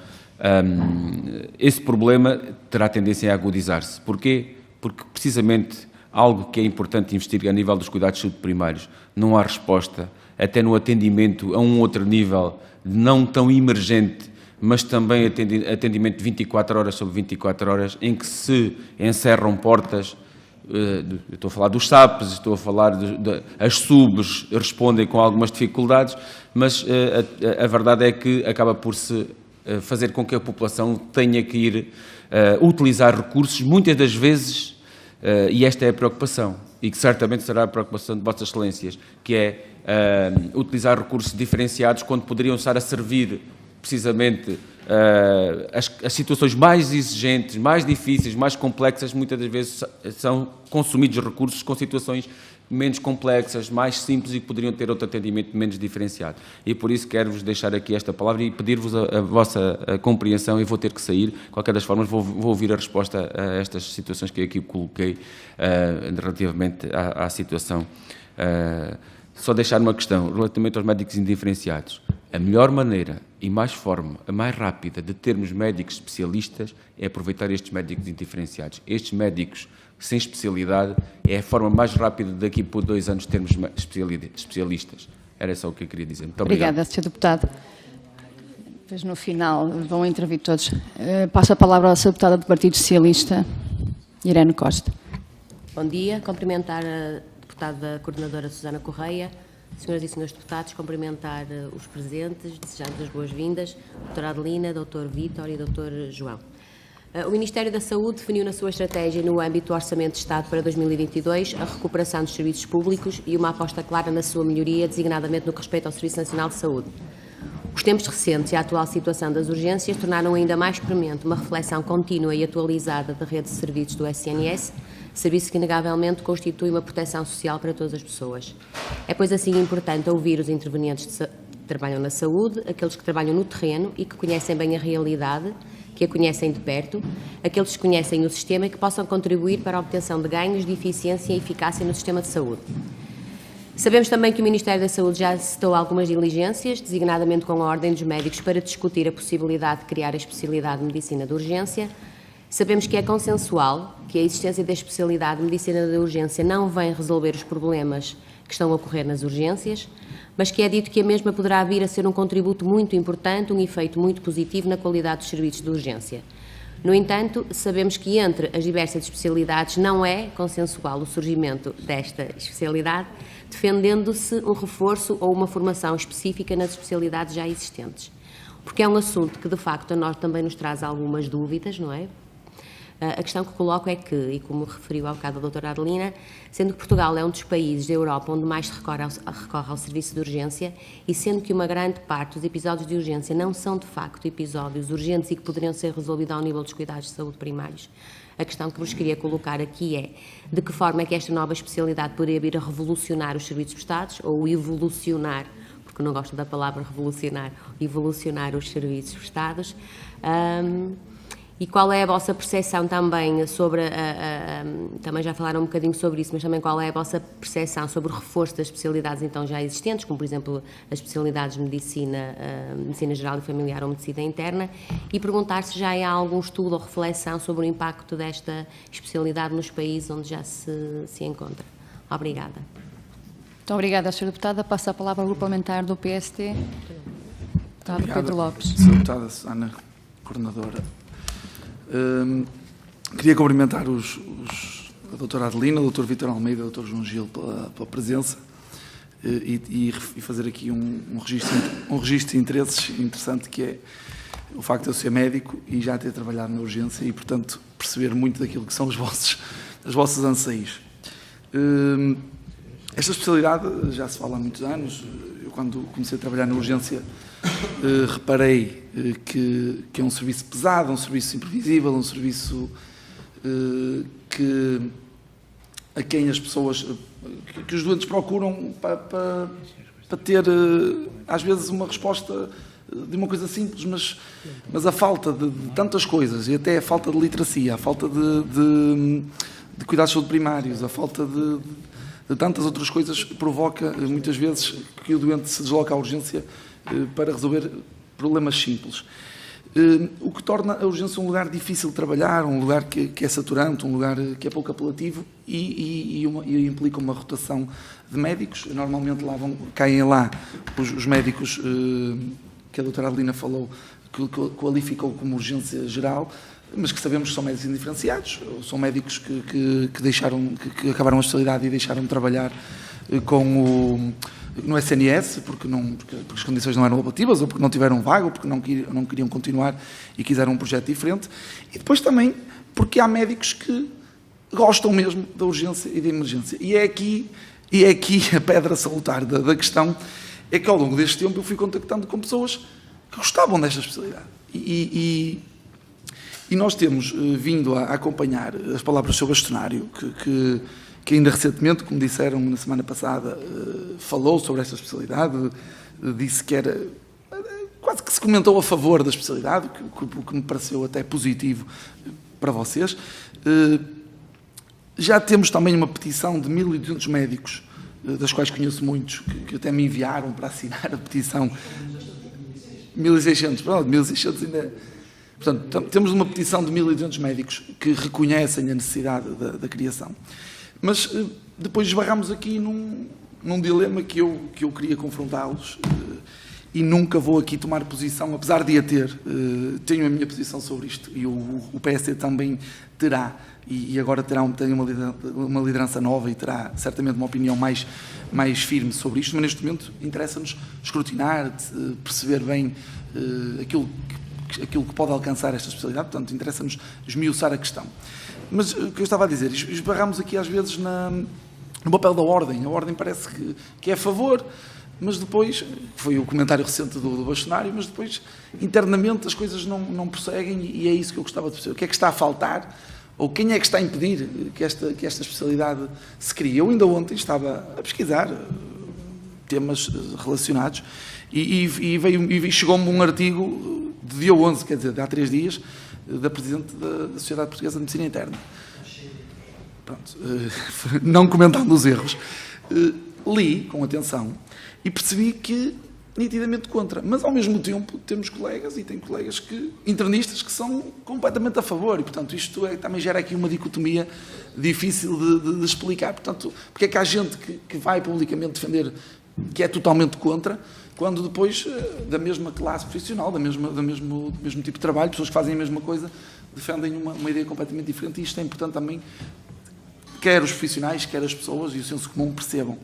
Esse problema terá tendência a agudizar-se. Porquê? Porque, precisamente, algo que é importante investir a nível dos cuidados de saúde primários, não há resposta, até no atendimento a um outro nível, não tão emergente, mas também atendimento de 24 horas sobre 24 horas, em que se encerram portas. Estou a falar dos SAPs, estou a falar as SUBs, respondem com algumas dificuldades, mas a verdade é que acaba por se fazer com que a população tenha que ir utilizar recursos, muitas das vezes, e esta é a preocupação, e que certamente será a preocupação de Vossas Excelências, que é utilizar recursos diferenciados quando poderiam estar a servir precisamente as situações mais exigentes, mais difíceis, mais complexas, muitas das vezes são consumidos recursos com situações menos complexas, mais simples e que poderiam ter outro atendimento menos diferenciado. E por isso quero-vos deixar aqui esta palavra e pedir-vos a vossa compreensão, e vou ter que sair. De qualquer das formas, vou ouvir a resposta a estas situações que aqui coloquei relativamente à situação. Só deixar uma questão, relativamente aos médicos indiferenciados. A melhor maneira e a mais rápida de termos médicos especialistas é aproveitar estes médicos indiferenciados. Estes médicos sem especialidade é a forma mais rápida daqui por 2 anos termos especialistas. Era só o que eu queria dizer. Muito obrigado. Obrigada, Sr. Deputado. Depois, no final, vão intervir todos. Passo a palavra à Sra. Deputada do Partido Socialista, Irene Costa. Bom dia. Cumprimentar a deputada coordenadora Susana Correia, senhoras e senhores deputados, cumprimentar os presentes, desejando as boas-vindas, doutora Adelina, doutor Vítor e doutor João. O Ministério da Saúde definiu na sua estratégia no âmbito do Orçamento de Estado para 2022 a recuperação dos serviços públicos e uma aposta clara na sua melhoria, designadamente no que respeita ao Serviço Nacional de Saúde. Os tempos recentes e a atual situação das urgências tornaram ainda mais premente uma reflexão contínua e atualizada da rede de serviços do SNS, serviço que inegavelmente constitui uma proteção social para todas as pessoas. É, pois, assim importante ouvir os intervenientes que trabalham na saúde, aqueles que trabalham no terreno e que conhecem bem a realidade, que a conhecem de perto, aqueles que conhecem o sistema e que possam contribuir para a obtenção de ganhos de eficiência e eficácia no sistema de saúde. Sabemos também que o Ministério da Saúde já citou algumas diligências, designadamente com a Ordem dos Médicos, para discutir a possibilidade de criar a especialidade de Medicina de Urgência. Sabemos que é consensual que a existência da especialidade de Medicina de Urgência não vem resolver os problemas que estão a ocorrer nas urgências, mas que é dito que a mesma poderá vir a ser um contributo muito importante, um efeito muito positivo na qualidade dos serviços de urgência. No entanto, sabemos que entre as diversas especialidades não é consensual o surgimento desta especialidade, defendendo-se um reforço ou uma formação específica nas especialidades já existentes. Porque é um assunto que, de facto, a nós também nos traz algumas dúvidas, não é? A questão que coloco é que, e como referiu há bocado a doutora Adelina, sendo que Portugal é um dos países da Europa onde mais se recorre ao serviço de urgência, e sendo que uma grande parte dos episódios de urgência não são, de facto, episódios urgentes e que poderiam ser resolvidos ao nível dos cuidados de saúde primários, a questão que vos queria colocar aqui é de que forma é que esta nova especialidade poderia vir a revolucionar os serviços prestados, ou evolucionar, porque não gosto da palavra revolucionar, evolucionar os serviços prestados. E qual é a vossa percepção também sobre, também já falaram um bocadinho sobre isso, mas também qual é a vossa percepção sobre o reforço das especialidades então já existentes, como por exemplo as especialidades de medicina geral e familiar ou medicina interna, e perguntar se já há algum estudo ou reflexão sobre o impacto desta especialidade nos países onde já se encontra. Obrigada. Muito obrigada, Sra. Deputada. Passo a palavra ao grupo parlamentar do PST. Deputado Pedro Lopes. Sra. Deputada Susana, coordenadora. Queria cumprimentar a doutora Adelina, o doutor Vítor Almeida e o doutor João Gil pela presença e fazer aqui um registro de interesses interessante, que é o facto de eu ser médico e já ter trabalhado na urgência e, portanto, perceber muito daquilo que são os vossos anseios. Esta especialidade já se fala há muitos anos. Eu, quando comecei a trabalhar na urgência, reparei que é um serviço pesado, um serviço imprevisível, um serviço a quem as pessoas, que os doentes procuram para ter, às vezes, uma resposta de uma coisa simples, mas a falta de tantas coisas, e até a falta de literacia, a falta de cuidados de saúde primários, a falta de tantas outras coisas, provoca muitas vezes que o doente se desloca à urgência para resolver problemas simples. O que torna a urgência um lugar difícil de trabalhar, um lugar que é saturante, um lugar que é pouco apelativo e implica uma rotação de médicos. Normalmente caem lá os médicos que a doutora Adelina falou, que qualificou como urgência geral, mas que sabemos que são médicos indiferenciados, são médicos que acabaram a especialidade e deixaram de trabalhar no SNS, porque as condições não eram apelativas, ou porque não tiveram vaga, ou porque não queriam continuar e quiseram um projeto diferente. E depois também porque há médicos que gostam mesmo da urgência e da emergência. E é aqui a pedra salutar da questão, é que ao longo deste tempo eu fui contactando com pessoas que gostavam desta especialidade. E nós temos vindo a acompanhar as palavras do seu bastonário, que ainda recentemente, como disseram na semana passada, falou sobre esta especialidade, disse que era, quase que se comentou a favor da especialidade, o que me pareceu até positivo para vocês. Já temos também uma petição de 1.200 médicos, das quais conheço muitos, que até me enviaram para assinar a petição. 1.600, pronto, 1.600 ainda... Portanto, temos uma petição de 1.200 médicos que reconhecem a necessidade da criação. Mas depois esbarramos aqui num dilema que eu queria confrontá-los e nunca vou aqui tomar posição, apesar de a ter. Tenho a minha posição sobre isto e o PSD também terá, e agora tem uma liderança nova e terá certamente uma opinião mais firme sobre isto, mas neste momento interessa-nos escrutinar, perceber bem aquilo que pode alcançar esta especialidade, portanto, interessa-nos esmiuçar a questão. Mas o que eu estava a dizer, esbarramos aqui às vezes no papel da Ordem. A Ordem parece que é a favor, mas depois, foi o comentário recente do bastonário, mas depois, internamente, as coisas não prosseguem e é isso que eu gostava de perceber. O que é que está a faltar? Ou quem é que está a impedir que esta especialidade se crie? Eu ainda ontem estava a pesquisar temas relacionados e chegou-me um artigo de dia 11, quer dizer, de há 3 dias, da Presidente da Sociedade Portuguesa de Medicina Interna. Pronto, não comentando os erros, li com atenção e percebi que nitidamente contra, mas ao mesmo tempo temos colegas, e tem colegas internistas que são completamente a favor, e portanto isto também gera aqui uma dicotomia difícil de explicar. Portanto, porque é que há gente que vai publicamente defender que é totalmente contra, quando depois da mesma classe profissional, do mesmo tipo de trabalho, pessoas que fazem a mesma coisa, defendem uma ideia completamente diferente, e isto é importante também, quer os profissionais, quer as pessoas e o senso comum percebam.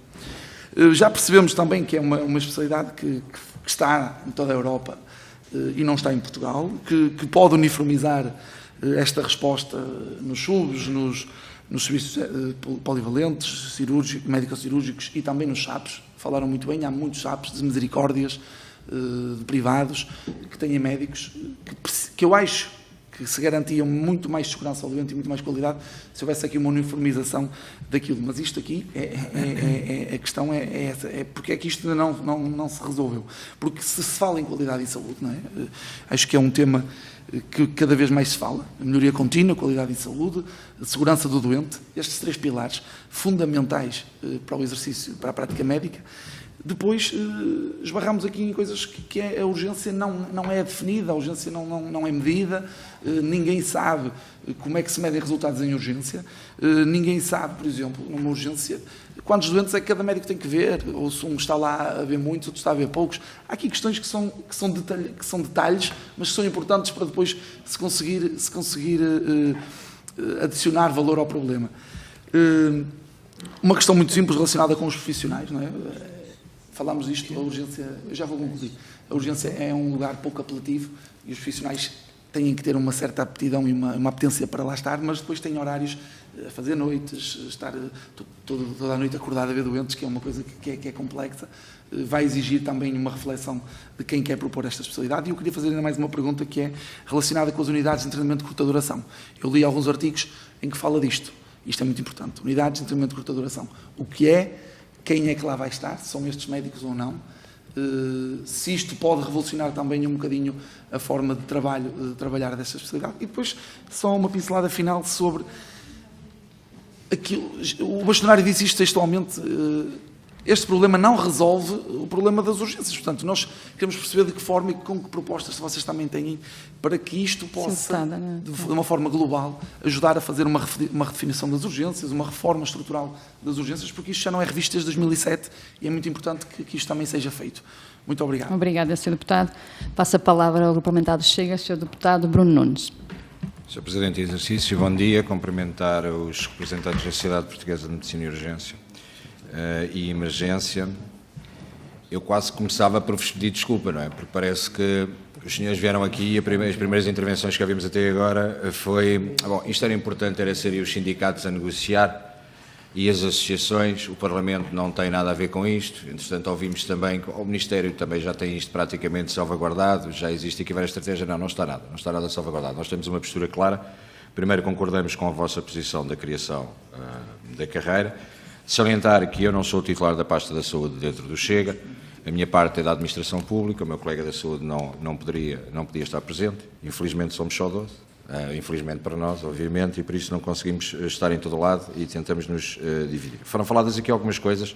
Já percebemos também que é uma especialidade que está em toda a Europa e não está em Portugal, que pode uniformizar esta resposta nos SUBs, nos serviços polivalentes, médico-cirúrgicos e também nos SAPs. Falaram muito bem, há muitos SAPs de misericórdias, de privados, que têm médicos que eu acho que se garantiam muito mais segurança ao doente e muito mais qualidade se houvesse aqui uma uniformização daquilo. Mas isto aqui, a questão é essa, é porque é que isto ainda não se resolveu. Porque se fala em qualidade e saúde, não é? Acho que é um tema que cada vez mais se fala, a melhoria contínua, qualidade e saúde, a segurança do doente, estes 3 pilares fundamentais para o exercício, para a prática médica. Depois esbarramos aqui em coisas que a urgência não é definida, a urgência não é medida, ninguém sabe como é que se medem resultados em urgência, ninguém sabe, por exemplo, numa urgência, quantos doentes é que cada médico tem que ver, ou se um está lá a ver muitos, outro está a ver poucos. Há aqui questões que são detalhes, mas que são importantes para depois se conseguir adicionar valor ao problema. Uma questão muito simples relacionada com os profissionais, não é? Falámos disto, a urgência, eu já vou concluir, a urgência é um lugar pouco apelativo e os profissionais têm que ter uma certa aptidão e uma apetência para lá estar, mas depois têm horários a fazer noites, estar toda a noite acordado a ver doentes, que é uma coisa que é complexa, vai exigir também uma reflexão de quem quer propor esta especialidade. E eu queria fazer ainda mais uma pergunta que é relacionada com as unidades de treinamento de curta duração. Eu li alguns artigos em que fala disto. Isto é muito importante. Unidades de treinamento de curta duração. O que é, quem é que lá vai estar, são estes médicos ou não, se isto pode revolucionar também um bocadinho a forma de trabalhar desta especialidade. E depois só uma pincelada final sobre aquilo. O bastonário disse isto textualmente. Este problema não resolve o problema das urgências. Portanto, nós queremos perceber de que forma e com que propostas vocês também têm para que isto possa, de uma forma global, ajudar a fazer uma redefinição das urgências, uma reforma estrutural das urgências, porque isto já não é revisto desde 2007 e é muito importante que isto também seja feito. Muito obrigado. Obrigada, Sr. Deputado. Passo a palavra ao Grupo Parlamentar do Chega, Sr. Deputado Bruno Nunes. Sr. Presidente em exercício, bom dia. Cumprimentar os representantes da Sociedade Portuguesa de Medicina e Urgência e Emergência. Eu quase começava por vos pedir desculpa, não é? Porque parece que os senhores vieram aqui e as primeiras intervenções que ouvimos até agora foi... Bom, isto era importante, era serem os sindicatos a negociar e as associações, o Parlamento não tem nada a ver com isto. Entretanto, ouvimos também que o Ministério também já tem isto praticamente salvaguardado, já existe aqui várias estratégias. Não está nada salvaguardado. Nós temos uma postura clara. Primeiro, concordamos com a vossa posição da criação da carreira. Salientar que eu não sou o titular da pasta da saúde dentro do Chega, a minha parte é da administração pública, o meu colega da saúde não podia estar presente, infelizmente somos só 12, infelizmente para nós, obviamente, e por isso não conseguimos estar em todo o lado e tentamos nos dividir. Foram faladas aqui algumas coisas,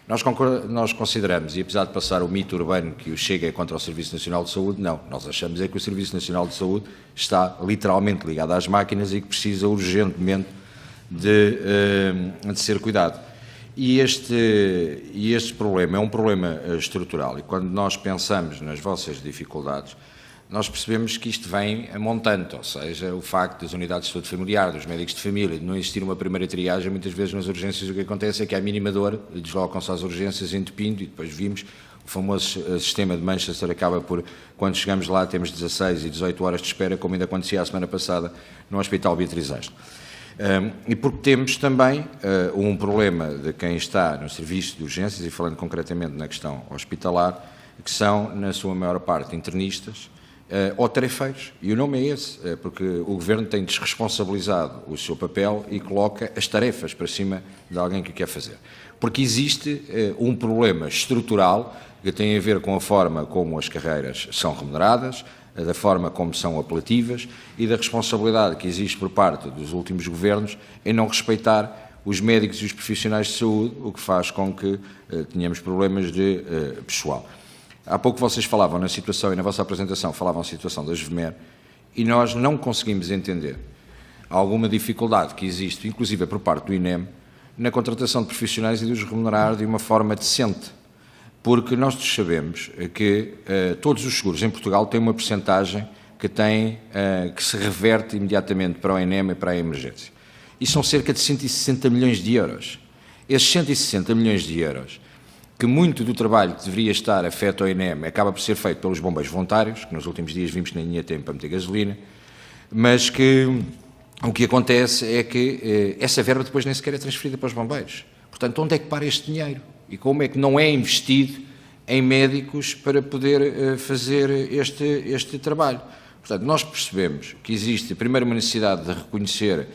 nós consideramos, e apesar de passar o mito urbano que o Chega é contra o Serviço Nacional de Saúde, não, nós achamos é que o Serviço Nacional de Saúde está literalmente ligado às máquinas e que precisa urgentemente de ser cuidado. E este problema é um problema estrutural, e quando nós pensamos nas vossas dificuldades, nós percebemos que isto vem a montante, ou seja, o facto das unidades de saúde familiar, dos médicos de família, de não existir uma primeira triagem, muitas vezes nas urgências o que acontece é que à mínima dor deslocam-se às urgências entupindo, e depois vimos o famoso sistema de Manchester acaba por, quando chegamos lá, temos 16 e 18 horas de espera, como ainda acontecia a semana passada no Hospital Beatriz Ângelo. E porque temos também um problema de quem está no serviço de urgências, e falando concretamente na questão hospitalar, que são, na sua maior parte, internistas ou tarefeiros. E o nome é esse, porque o Governo tem desresponsabilizado o seu papel e coloca as tarefas para cima de alguém que o quer fazer. Porque existe um problema estrutural que tem a ver com a forma como as carreiras são remuneradas, da forma como são apelativas e da responsabilidade que existe por parte dos últimos governos em não respeitar os médicos e os profissionais de saúde, o que faz com que tenhamos problemas de pessoal. Há pouco vocês falavam na situação, e na vossa apresentação falavam a situação da GVMER, e nós não conseguimos entender alguma dificuldade que existe, inclusive por parte do INEM, na contratação de profissionais e de os remunerar de uma forma decente. Porque nós sabemos que todos os seguros em Portugal têm uma percentagem que se reverte imediatamente para o INEM e para a emergência. E são cerca de 160 milhões de euros. Esses 160 milhões de euros, que muito do trabalho que deveria estar afeto ao INEM acaba por ser feito pelos bombeiros voluntários, que nos últimos dias vimos que nem tinha tempo para meter gasolina, mas que o que acontece é que essa verba depois nem sequer é transferida para os bombeiros. Portanto, onde é que para este dinheiro? E como é que não é investido em médicos para poder fazer este trabalho? Portanto, nós percebemos que existe, primeiro, uma necessidade de reconhecer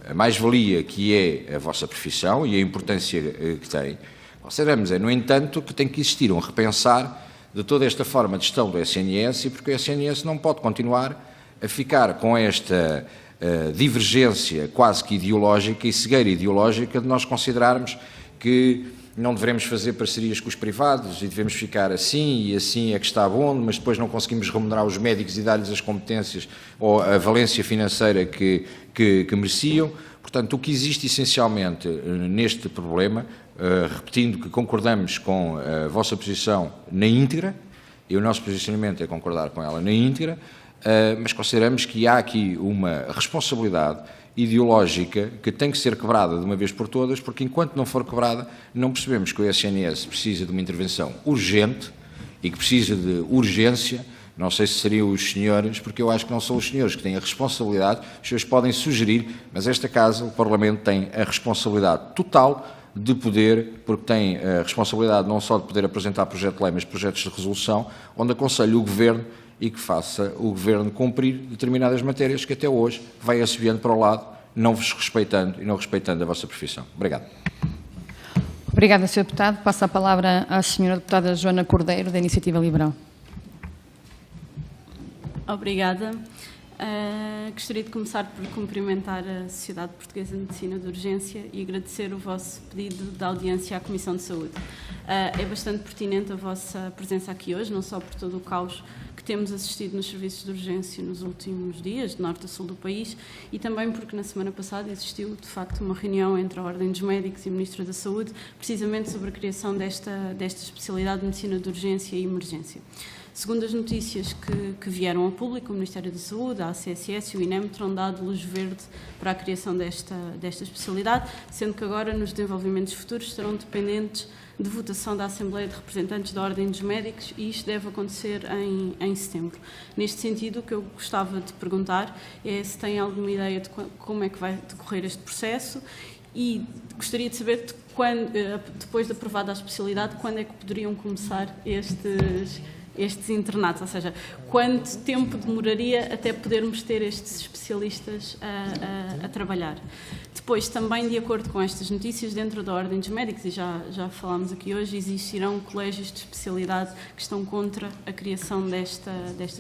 a mais-valia que é a vossa profissão e a importância que tem. Consideramos, no entanto, que tem que existir um repensar de toda esta forma de gestão do SNS, porque o SNS não pode continuar a ficar com esta divergência quase que ideológica e cegueira ideológica de nós considerarmos que não devemos fazer parcerias com os privados e devemos ficar assim e assim é que está bom, mas depois não conseguimos remunerar os médicos e dar-lhes as competências ou a valência financeira que mereciam. Portanto, o que existe essencialmente neste problema, repetindo que concordamos com a vossa posição na íntegra, e o nosso posicionamento é concordar com ela na íntegra, mas consideramos que há aqui uma responsabilidade ideológica que tem que ser quebrada de uma vez por todas, porque enquanto não for quebrada, não percebemos que o SNS precisa de uma intervenção urgente e que precisa de urgência Não sei se seriam os senhores, porque eu acho que não são os senhores que têm a responsabilidade, os senhores podem sugerir, mas esta Casa, o Parlamento, tem a responsabilidade total de poder, porque tem a responsabilidade não só de poder apresentar projeto de lei, mas projetos de resolução, onde aconselho o Governo e que faça o Governo cumprir determinadas matérias que até hoje vai assobiando para o lado, não vos respeitando e não respeitando a vossa profissão. Obrigado. Obrigada, Sr. Deputado. Passo a palavra à Sra. Deputada Joana Cordeiro, da Iniciativa Liberal. Obrigada. Gostaria de começar por cumprimentar a Sociedade Portuguesa de Medicina de Urgência e agradecer o vosso pedido de audiência à Comissão de Saúde. É bastante pertinente a vossa presença aqui hoje, não só por todo o caos que temos assistido nos serviços de urgência nos últimos dias, de norte a sul do país, e também porque na semana passada existiu, de facto, uma reunião entre a Ordem dos Médicos e o Ministro da Saúde, precisamente sobre a criação desta especialidade de Medicina de Urgência e Emergência. Segundo as notícias que vieram ao público, o Ministério da Saúde, a ACSS e o INEM terão dado luz verde para a criação desta especialidade, sendo que agora, nos desenvolvimentos futuros, estarão dependentes de votação da Assembleia de Representantes da Ordem dos Médicos e isto deve acontecer em setembro. Neste sentido, o que eu gostava de perguntar é se tem alguma ideia de como é que vai decorrer este processo e gostaria de saber, depois de aprovada a especialidade, quando é que poderiam começar estes internatos, ou seja, quanto tempo demoraria até podermos ter estes especialistas a trabalhar. Depois, também de acordo com estas notícias, dentro da Ordem dos Médicos, e já falámos aqui hoje, existirão colégios de especialidade que estão contra a criação desta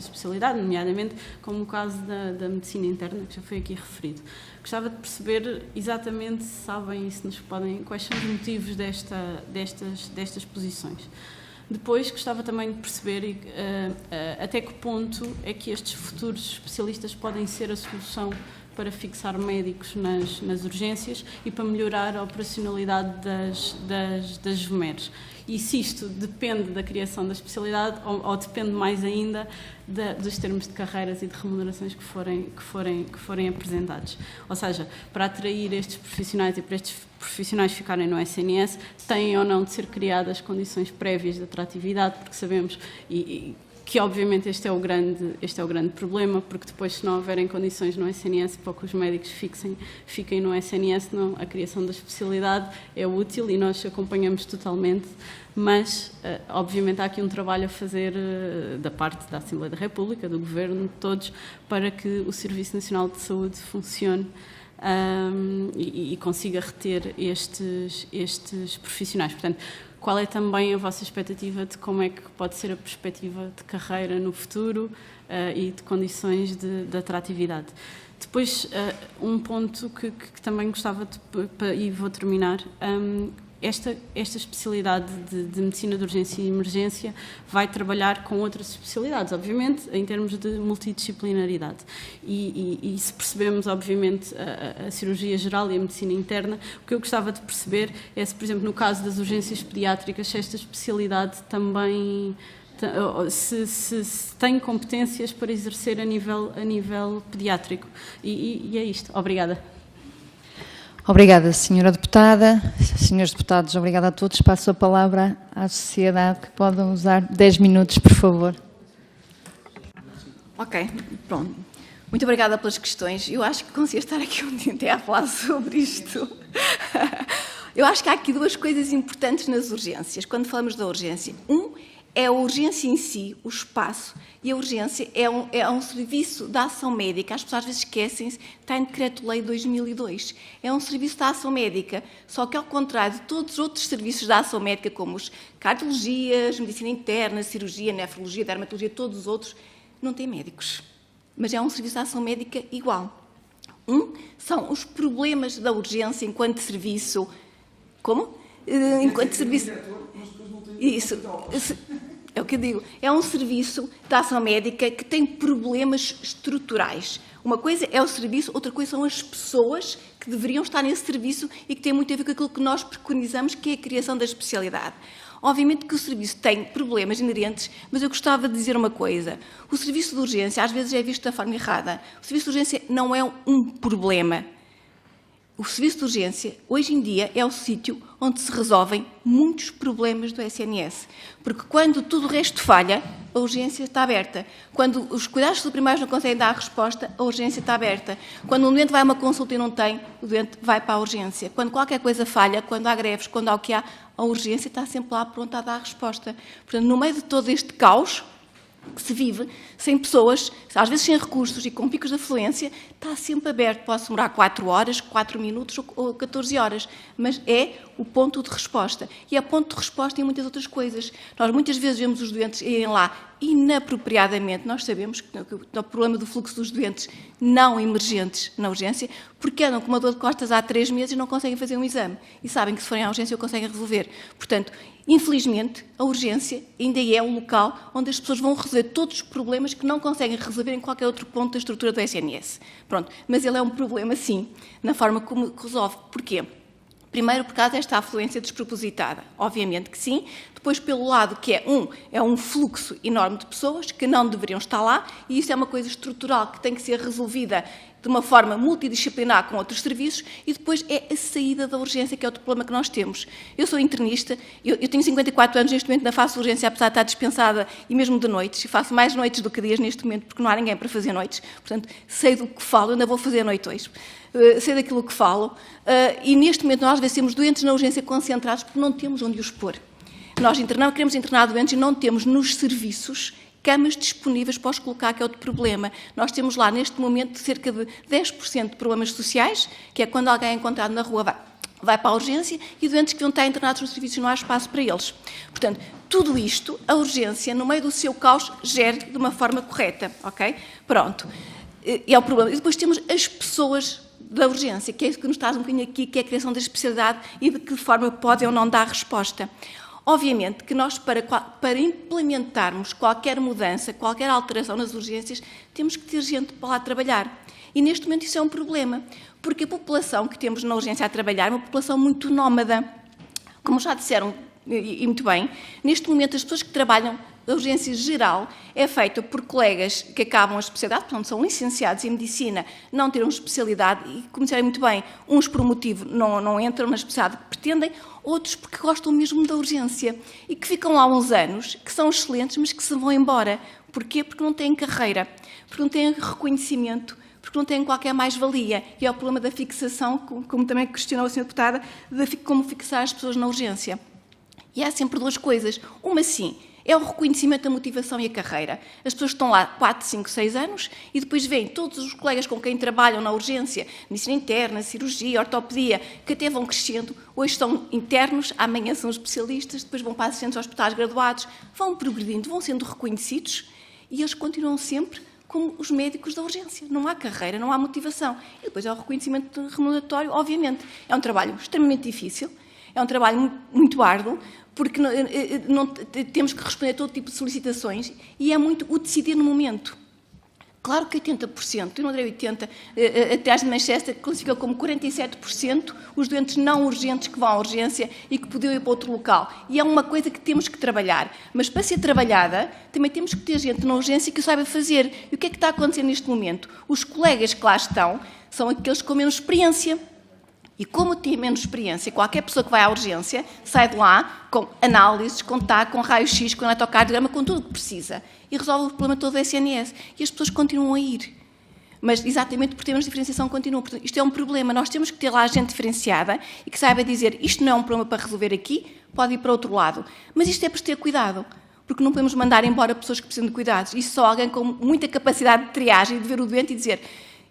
especialidade, nomeadamente como o caso da medicina interna, que já foi aqui referido. Gostava de perceber exatamente se sabem e se nos podem, quais são os motivos destas posições. Depois, gostava também de perceber até que ponto é que estes futuros especialistas podem ser a solução para fixar médicos nas urgências e para melhorar a operacionalidade das VMERs. E se isto depende da criação da especialidade ou depende mais ainda dos termos de carreiras e de remunerações que forem apresentados. Ou seja, para atrair estes profissionais e para estes profissionais ficarem no SNS, têm ou não de ser criadas condições prévias de atratividade, porque sabemos que obviamente este é o grande problema, porque depois, se não houverem condições no SNS para que os médicos fiquem no SNS, a criação da especialidade é útil e nós acompanhamos totalmente, mas obviamente há aqui um trabalho a fazer da parte da Assembleia da República, do Governo, de todos, para que o Serviço Nacional de Saúde funcione e consiga reter estes profissionais. Portanto, qual é também a vossa expectativa de como é que pode ser a perspectiva de carreira no futuro e de condições de atratividade? Depois, um ponto que também gostava e vou terminar, esta especialidade de medicina de urgência e emergência vai trabalhar com outras especialidades, obviamente, em termos de multidisciplinaridade. E se percebemos, obviamente, a cirurgia geral e a medicina interna, o que eu gostava de perceber é se, por exemplo, no caso das urgências pediátricas, se esta especialidade também se tem competências para exercer a nível pediátrico. E é isto. Obrigada. Obrigada, Sra. Deputada. Senhores deputados, obrigada a todos. Passo a palavra à sociedade, que podem usar 10 minutos, por favor. Ok, pronto. Muito obrigada pelas questões. Eu acho que conseguia estar aqui um dia até a falar sobre isto. Eu acho que há aqui duas coisas importantes nas urgências, quando falamos da urgência. É a urgência em si, o espaço, e a urgência é um serviço de ação médica. As pessoas às vezes esquecem-se, está em Decreto-Lei 2002. É um serviço de ação médica, só que ao contrário de todos os outros serviços de ação médica, como os cardiologias, medicina interna, cirurgia, nefrologia, dermatologia, todos os outros, não tem médicos. Mas é um serviço de ação médica igual. São os problemas da urgência enquanto serviço... Como? Enquanto serviço... Isso, é o que eu digo. É um serviço de ação médica que tem problemas estruturais. Uma coisa é o serviço, outra coisa são as pessoas que deveriam estar nesse serviço e que tem muito a ver com aquilo que nós preconizamos, que é a criação da especialidade. Obviamente que o serviço tem problemas inerentes, mas eu gostava de dizer uma coisa. O serviço de urgência, às vezes, é visto da forma errada. O serviço de urgência não é um problema. o serviço de urgência, hoje em dia, é o sítio onde se resolvem muitos problemas do SNS. Porque quando tudo o resto falha, a urgência está aberta. Quando os cuidados primários não conseguem dar a resposta, a urgência está aberta. Quando um doente vai a uma consulta e não tem, o doente vai para a urgência. Quando qualquer coisa falha, quando há greves, quando há o que há, a urgência está sempre lá pronta a dar a resposta. Portanto, no meio de todo este caos que se vive, sem pessoas, às vezes sem recursos e com picos de afluência, está sempre aberto. Pode demorar 4 horas, 4 minutos ou 14 horas, mas é o ponto de resposta. E é ponto de resposta em muitas outras coisas. Nós muitas vezes vemos os doentes irem lá inapropriadamente. Nós sabemos que o problema do fluxo dos doentes não emergentes na urgência, porque andam com uma dor de costas há 3 meses e não conseguem fazer um exame. E sabem que se forem à urgência o conseguem resolver. Portanto, infelizmente, a urgência ainda é o local onde as pessoas vão resolver todos os problemas que não conseguem resolver em qualquer outro ponto da estrutura do SNS. Pronto, mas ele é um problema, sim, na forma como resolve. Porquê? Primeiro, por causa desta afluência despropositada. Obviamente que sim. Depois, pelo lado que é um fluxo enorme de pessoas que não deveriam estar lá, e isso é uma coisa estrutural que tem que ser resolvida de uma forma multidisciplinar com outros serviços, e depois é a saída da urgência, que é outro problema que nós temos. Eu sou internista, eu tenho 54 anos, neste momento não faço urgência, apesar de estar dispensada, e mesmo de noites, e faço mais noites do que dias neste momento, porque não há ninguém para fazer noites, portanto, sei do que falo, ainda vou fazer a noite hoje. Sei daquilo que falo, e neste momento nós às vezes temos doentes na urgência concentrados porque não temos onde os pôr. Nós queremos internar doentes e não temos nos serviços camas disponíveis para os colocar, que é outro problema. Nós temos lá, neste momento, cerca de 10% de problemas sociais, que é quando alguém é encontrado na rua vai para a urgência, e doentes que vão estar internados nos serviços não há espaço para eles. Portanto, tudo isto, a urgência, no meio do seu caos, gere de uma forma correta, ok? Pronto. É o problema. E depois temos as pessoas da urgência, que é isso que nos traz um bocadinho aqui, que é a criação da especialidade e de que forma podem ou não dar resposta. Obviamente que nós, para implementarmos qualquer mudança, qualquer alteração nas urgências, temos que ter gente para lá trabalhar. E neste momento isso é um problema, porque a população que temos na urgência a trabalhar é uma população muito nómada. Como já disseram, e muito bem, neste momento as pessoas que trabalham a urgência geral é feita por colegas que acabam a especialidade, portanto são licenciados em medicina, não tiram especialidade e, como disseram muito bem, uns por motivo não entram na especialidade que pretendem, outros porque gostam mesmo da urgência e que ficam lá uns anos, que são excelentes, mas que se vão embora. Porquê? Porque não têm carreira, porque não têm reconhecimento, porque não têm qualquer mais-valia. E é o problema da fixação, como também questionou a senhora deputada, de como fixar as pessoas na urgência. E há sempre duas coisas. Uma, sim, é o reconhecimento da motivação e a carreira. As pessoas estão lá 4, 5, 6 anos e depois vêm todos os colegas com quem trabalham na urgência, medicina interna, cirurgia, ortopedia, que até vão crescendo. Hoje são internos, amanhã são especialistas, depois vão para assistentes hospitais graduados, vão progredindo, vão sendo reconhecidos e eles continuam sempre como os médicos da urgência. Não há carreira, não há motivação. E depois é o reconhecimento remuneratório, obviamente. É um trabalho extremamente difícil, é um trabalho muito árduo, porque não temos que responder a todo tipo de solicitações e é muito o decidir no momento. Claro que 80%, eu não direi 80%, a triagem de Manchester classifica como 47% os doentes não urgentes que vão à urgência e que podiam ir para outro local. E é uma coisa que temos que trabalhar. Mas para ser trabalhada, também temos que ter gente na urgência que o saiba fazer. E o que é que está a acontecer neste momento? Os colegas que lá estão são aqueles com menos experiência. E como tem menos experiência, qualquer pessoa que vai à urgência sai de lá com análises, com TAC, com raio-x, com eletrocardiograma, com tudo o que precisa. E resolve o problema todo do SNS. E as pessoas continuam a ir. Mas exatamente por termos diferenciação continuam. Portanto, isto é um problema. Nós temos que ter lá gente diferenciada e que saiba dizer isto não é um problema para resolver aqui, pode ir para outro lado. Mas isto é para ter cuidado. Porque não podemos mandar embora pessoas que precisam de cuidados. Isso só alguém com muita capacidade de triagem, de ver o doente e dizer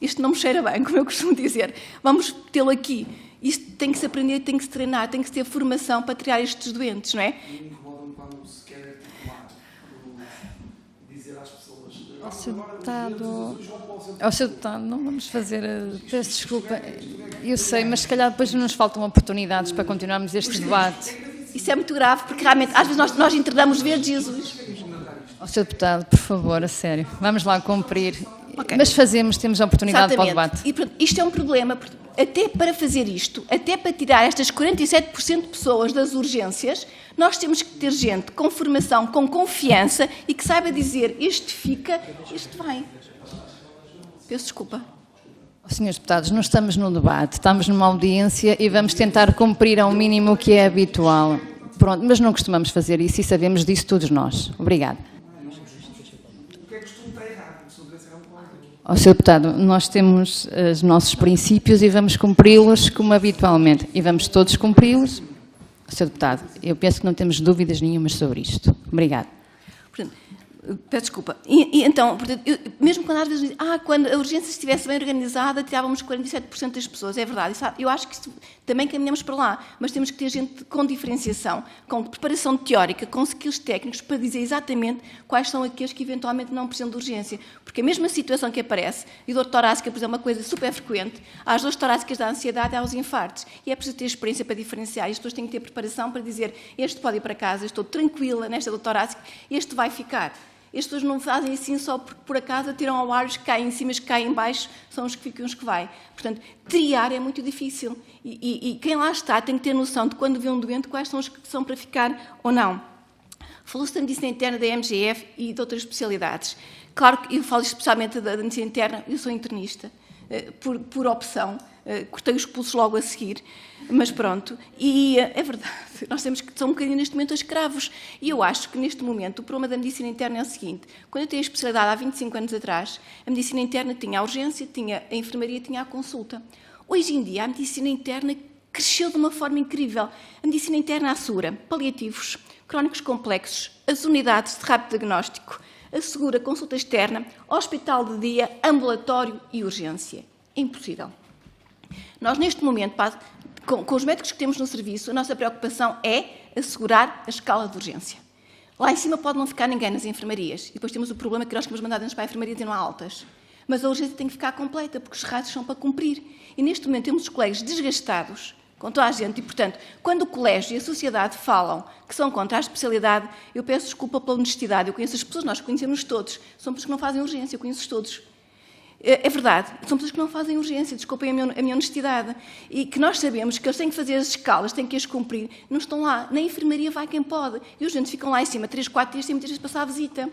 isto não me cheira bem, como eu costumo dizer. Vamos tê-lo aqui. Isto tem que se aprender, tem que se treinar, tem que se ter formação para triar estes doentes, não é? E incomoda-me quando se quer dizer às pessoas... Ao seu deputado, não vamos fazer... Peço desculpa, eu sei, mas se calhar depois nos faltam oportunidades para continuarmos este debate. Isso é muito grave, porque realmente às vezes nós internamos verdes e azuis. Ao seu deputado, por favor, a sério, vamos lá cumprir. Okay. Mas temos a oportunidade Exatamente. para o debate. E pronto, isto é um problema, até para fazer isto, até para tirar estas 47% de pessoas das urgências, nós temos que ter gente com formação, com confiança e que saiba dizer este fica, este vai. Peço desculpa. Senhores deputados, não estamos num debate, estamos numa audiência e vamos tentar cumprir ao mínimo o que é habitual. Pronto, mas não costumamos fazer isso e sabemos disso todos nós. Obrigada. Sr. Deputado, nós temos os nossos princípios e vamos cumpri-los como habitualmente. E vamos todos cumpri-los. Sr. Deputado, eu penso que não temos dúvidas nenhumas sobre isto. Obrigada. Peço desculpa. Então, portanto, mesmo quando às vezes dizem, quando a urgência estivesse bem organizada, tirávamos 47% das pessoas. É verdade. Eu acho que também caminhamos para lá, mas temos que ter gente com diferenciação, com preparação teórica, com skills técnicos, para dizer exatamente quais são aqueles que eventualmente não precisam de urgência. Porque a mesma situação que aparece, e dor torácica, por exemplo, é uma coisa super frequente, às dores torácicas da ansiedade e aos infartos. E é preciso ter experiência para diferenciar. E as pessoas têm que ter preparação para dizer, este pode ir para casa, estou tranquila nesta dor torácica, este vai ficar. As pessoas não fazem assim só porque, por acaso, atiram ao ar, os que caem em cima, os que caem em baixo, são os que ficam e os que vai. Portanto, triar é muito difícil. E quem lá está tem que ter noção de, quando vê um doente, quais são os que são para ficar ou não. Falou-se da medicina interna da MGF e de outras especialidades. Claro que eu falo especialmente da medicina interna, eu sou internista, por opção, cortei os pulsos logo a seguir, mas pronto, e é verdade, nós temos que ser um bocadinho neste momento escravos, e eu acho que neste momento o problema da medicina interna é o seguinte: quando eu tenho a especialidade há 25 anos atrás, a medicina interna tinha a urgência, tinha a enfermaria, tinha a consulta. Hoje em dia a medicina interna cresceu de uma forma incrível. A medicina interna assegura paliativos, crónicos complexos, as unidades de rápido diagnóstico, assegura consulta externa, hospital de dia, ambulatório e urgência. É impossível. Nós, neste momento, com os médicos que temos no serviço, a nossa preocupação é assegurar a escala de urgência. Lá em cima pode não ficar ninguém nas enfermarias. E depois temos o problema que nós temos mandado para a enfermaria e não há altas. Mas a urgência tem que ficar completa, porque os rastros são para cumprir. E neste momento temos os colegas desgastados com toda a gente. E, portanto, quando o colégio e a sociedade falam que são contra a especialidade, eu peço desculpa pela honestidade. Eu conheço as pessoas, nós conhecemos todos. São pessoas que não fazem urgência, eu conheço todos. É verdade, são pessoas que não fazem urgência, desculpem a minha honestidade, e que nós sabemos que eles têm que fazer as escalas, têm que as cumprir, não estão lá. Na enfermaria vai quem pode, e os doentes ficam lá em cima 3, 4 dias sem muitas vezes passar a visita.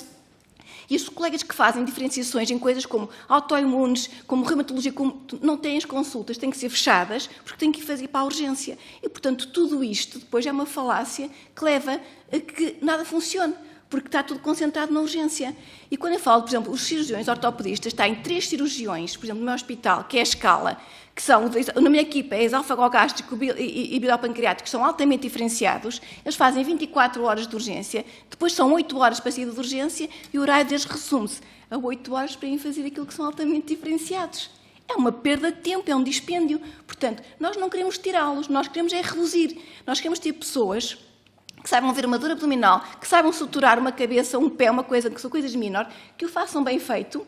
E os colegas que fazem diferenciações em coisas como autoimunes, como reumatologia, não têm as consultas, têm que ser fechadas, porque têm que fazer para a urgência. E, portanto, tudo isto depois é uma falácia que leva a que nada funcione, porque está tudo concentrado na urgência. E quando eu falo, por exemplo, os cirurgiões ortopedistas têm 3 cirurgiões, por exemplo, no meu hospital, que é a escala, que são, na minha equipa, é esófago-gástrico e bilopancreático, que são altamente diferenciados, eles fazem 24 horas de urgência, depois são 8 horas para sair de urgência e o horário deles resume-se a 8 horas para irem fazer aquilo que são altamente diferenciados. É uma perda de tempo, é um dispêndio. Portanto, nós não queremos tirá-los, nós queremos é reduzir. Nós queremos ter pessoas que saibam ver uma dor abdominal, que saibam suturar uma cabeça, um pé, uma coisa, que são coisas menores, que o façam bem feito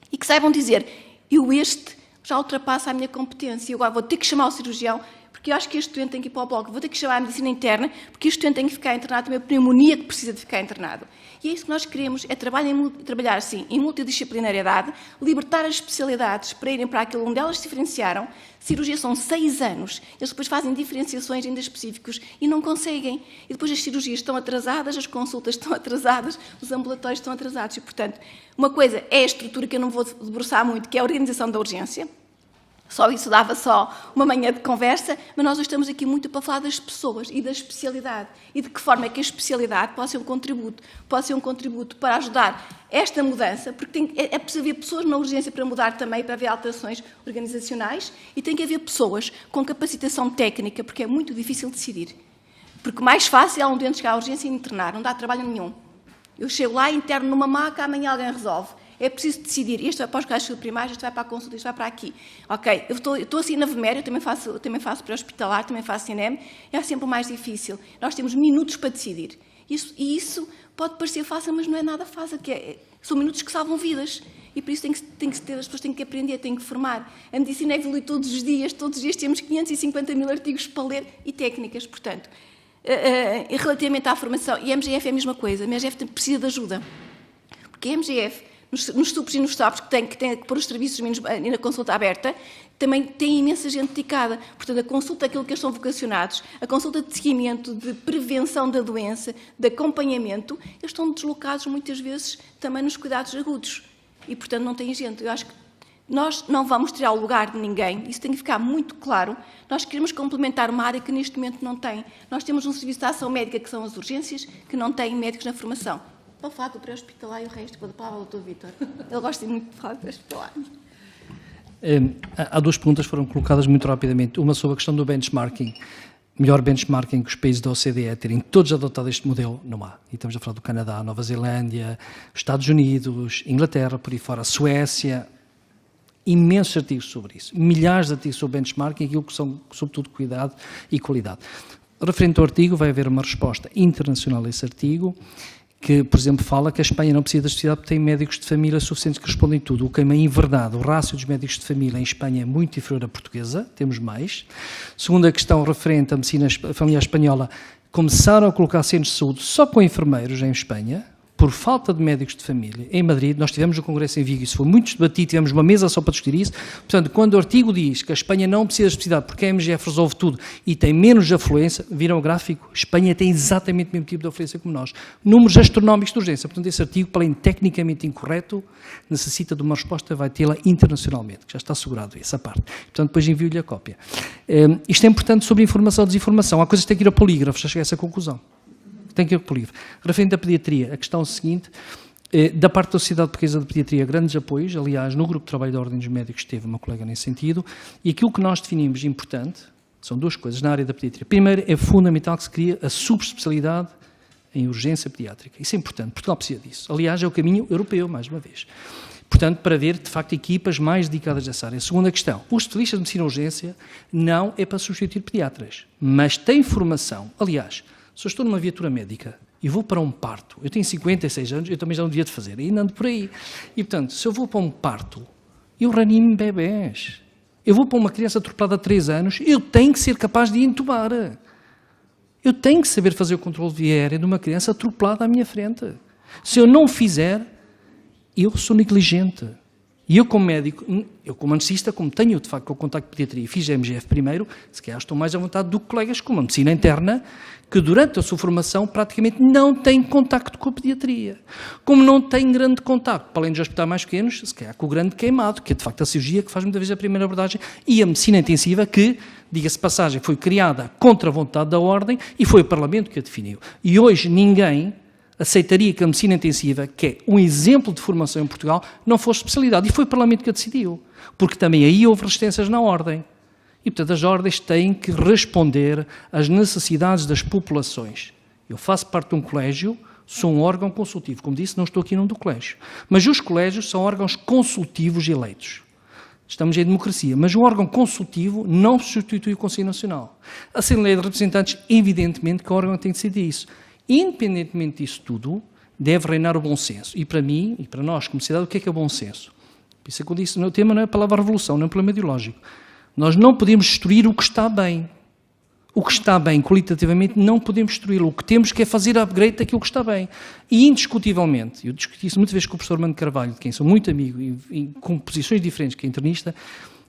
e que saibam dizer, este já ultrapassa a minha competência, eu agora vou ter que chamar o cirurgião, porque eu acho que este doente tem que ir para o bloco, vou ter que chamar a medicina interna, porque este doente tem que ficar internado, tem uma pneumonia que precisa de ficar internado. E é isso que nós queremos, é trabalhar assim, em multidisciplinariedade, libertar as especialidades para irem para aquilo onde elas se diferenciaram. Cirurgia são 6 anos, eles depois fazem diferenciações ainda específicas e não conseguem. E depois as cirurgias estão atrasadas, as consultas estão atrasadas, os ambulatórios estão atrasados. E, portanto, uma coisa é a estrutura que eu não vou debruçar muito, que é a organização da urgência. Só isso dava só uma manhã de conversa, mas nós estamos aqui muito para falar das pessoas e da especialidade. E de que forma é que a especialidade pode ser um contributo para ajudar esta mudança, porque é preciso haver pessoas na urgência para mudar também, para haver alterações organizacionais, e tem que haver pessoas com capacitação técnica, porque é muito difícil decidir. Porque mais fácil é um doente chegar à urgência e internar, não dá trabalho nenhum. Eu chego lá, interno numa maca, amanhã alguém resolve. É preciso decidir, este vai para os cuidados primários, este vai para a consulta, este vai para aqui. Ok, eu estou assim na VMER, eu também faço pré-hospitalar, também faço CINEM, é sempre o mais difícil. Nós temos minutos para decidir. E isso pode parecer fácil, mas não é nada fácil, são minutos que salvam vidas. E por isso tem que ter, as pessoas têm que aprender, têm que formar. A medicina evolui todos os dias temos 550 mil artigos para ler e técnicas, portanto. Relativamente à formação, e a MGF é a mesma coisa, a MGF precisa de ajuda. Porque a MGF, nos supos e nos tops, que tem que pôr os serviços mínimos na consulta aberta, também tem imensa gente dedicada. Portanto, a consulta, aquilo que eles são vocacionados, a consulta de seguimento, de prevenção da doença, de acompanhamento, eles estão deslocados muitas vezes também nos cuidados agudos. E, portanto, não têm gente. Eu acho que Nós não vamos tirar o lugar de ninguém, isso tem que ficar muito claro. Nós queremos complementar uma área que neste momento não tem. Nós temos um serviço de ação médica, que são as urgências, que não têm médicos na formação. Vou falar do pré-hospitalar e o resto, vou dar a palavra ao Dr. Vítor. Ele gosta muito de falar do pré-hospitalar. Há duas perguntas que foram colocadas muito rapidamente. Uma sobre a questão do benchmarking. Melhor benchmarking que os países da OCDE terem todos adotado este modelo, não há. E estamos a falar do Canadá, Nova Zelândia, Estados Unidos, Inglaterra, por aí fora, Suécia. Imensos artigos sobre isso. Milhares de artigos sobre benchmarking, aquilo que são, sobretudo, cuidado e qualidade. Referente ao artigo, vai haver uma resposta internacional a esse artigo, que, por exemplo, fala que a Espanha não precisa da sociedade porque tem médicos de família suficientes que respondem tudo. O que é em verdade, o rácio dos médicos de família em Espanha é muito inferior à portuguesa, temos mais. Segunda questão referente à medicina familiar espanhola, começaram a colocar centros de saúde só com enfermeiros em Espanha, por falta de médicos de família. Em Madrid, nós tivemos um congresso em Vigo, isso foi muito debatido, tivemos uma mesa só para discutir isso. Portanto, quando o artigo diz que a Espanha não precisa de especificidade porque a MGF resolve tudo e tem menos afluência, viram o gráfico? Espanha tem exatamente o mesmo tipo de afluência como nós. Números astronómicos de urgência. Portanto, esse artigo, para além de tecnicamente incorreto, necessita de uma resposta, vai tê-la internacionalmente, que já está assegurado essa parte. Portanto, depois envio-lhe a cópia. Isto é importante sobre informação e desinformação. Há coisas que têm que ir a polígrafo, já cheguei a essa conclusão. Tem que ir para o livro. Referente à pediatria, a questão seguinte, da parte da Sociedade Portuguesa de Pediatria, grandes apoios, aliás, no grupo de trabalho da Ordem dos Médicos teve uma colega nesse sentido, e aquilo que nós definimos importante, são duas coisas na área da pediatria. Primeiro, é fundamental que se crie a subespecialidade em urgência pediátrica. Isso é importante, Portugal precisa disso. Aliás, é o caminho europeu, mais uma vez. Portanto, para haver, de facto, equipas mais dedicadas a essa área. Segunda questão, os especialistas de medicina de urgência não é para substituir pediatras, mas têm formação. Aliás, se eu estou numa viatura médica e vou para um parto, eu tenho 56 anos, eu também já não devia de fazer, e ando por aí. E, portanto, se eu vou para um parto, eu reanimo bebés. Eu vou para uma criança atropelada de 3 anos, eu tenho que ser capaz de intubar. Eu tenho que saber fazer o controle viário de uma criança atropelada à minha frente. Se eu não fizer, eu sou negligente. E eu, como médico, eu como anestesista, como tenho de facto o contacto de pediatria e fiz a MGF primeiro, se calhar estou mais à vontade do que colegas com a medicina interna, que durante a sua formação praticamente não têm contacto com a pediatria. Como não têm grande contacto, para além dos hospitais mais pequenos, se calhar com o grande queimado, que é de facto a cirurgia que faz muitas vezes a primeira abordagem, e a medicina intensiva que, diga-se de passagem, foi criada contra a vontade da Ordem e foi o Parlamento que a definiu. E hoje ninguém aceitaria que a medicina intensiva, que é um exemplo de formação em Portugal, não fosse especialidade. E foi o Parlamento que a decidiu, porque também aí houve resistências na Ordem. E, portanto, as ordens têm que responder às necessidades das populações. Eu faço parte de um colégio, sou um órgão consultivo. Como disse, não estou aqui num do colégio. Mas os colégios são órgãos consultivos eleitos. Estamos em democracia, mas o órgão consultivo não substitui o Conselho Nacional. A Assembleia de Representantes, evidentemente, que o órgão tem que decidir isso. Independentemente disso tudo, deve reinar o bom senso. E para mim, e para nós, como sociedade, o que é bom senso? Por isso é que eu disse, o tema não é a palavra revolução, não é um problema ideológico. Nós não podemos destruir o que está bem. O que está bem, qualitativamente, não podemos destruí-lo. O que temos que é fazer upgrade daquilo que está bem. E, indiscutivelmente, eu discuti isso muitas vezes com o professor Mano Carvalho, de quem sou muito amigo, e com posições diferentes que é internista,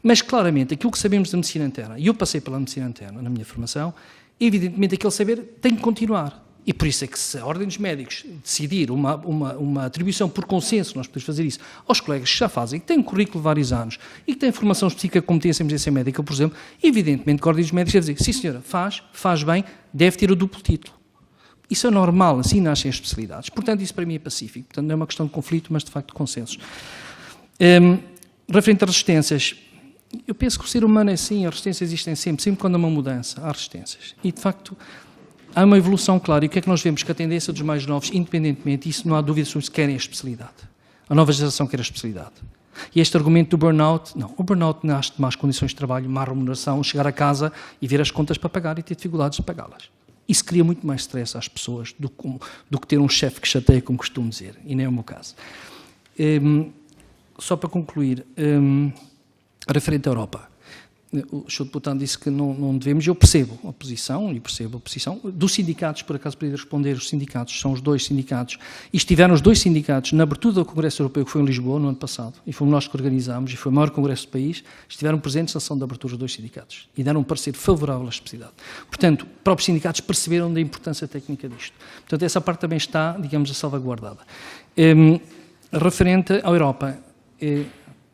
mas, claramente, aquilo que sabemos da medicina interna, e eu passei pela medicina interna na minha formação, evidentemente, aquele saber tem que continuar. E por isso é que se a Ordem dos Médicos decidir uma atribuição por consenso, nós podemos fazer isso, aos colegas que já fazem, que têm currículo de vários anos e que têm formação específica de competência em emergência médica, por exemplo, evidentemente que a Ordem dos Médicos deve dizer, sim senhora, faz bem, deve ter o duplo título. Isso é normal, assim nascem as especialidades. Portanto, isso para mim é pacífico. Portanto, não é uma questão de conflito, mas de facto de consensos. Referente a resistências, eu penso que o ser humano é assim, as resistências existem sempre quando há uma mudança, há resistências. E de facto, há uma evolução clara, e o que é que nós vemos? Que a tendência dos mais novos, independentemente disso, não há dúvida sobre se querem a especialidade. A nova geração quer a especialidade. E este argumento do burnout, não, o burnout nasce de más condições de trabalho, má remuneração, chegar a casa e ver as contas para pagar e ter dificuldades de pagá-las. Isso cria muito mais stress às pessoas do que ter um chefe que chateia, como costumo dizer, e nem é o meu caso. Só para concluir, referente à Europa. O Sr. Deputado disse que não devemos, eu percebo a posição, dos sindicatos, por acaso podia responder, os sindicatos, são os dois sindicatos, e estiveram os dois sindicatos na abertura do Congresso Europeu, que foi em Lisboa, no ano passado, e fomos nós que organizámos, e foi o maior congresso do país, estiveram presentes na sessão de abertura os dois sindicatos, e deram um parecer favorável à especialidade. Portanto, próprios sindicatos perceberam da importância técnica disto. Portanto, essa parte também está, digamos, salvaguardada. Referente à Europa,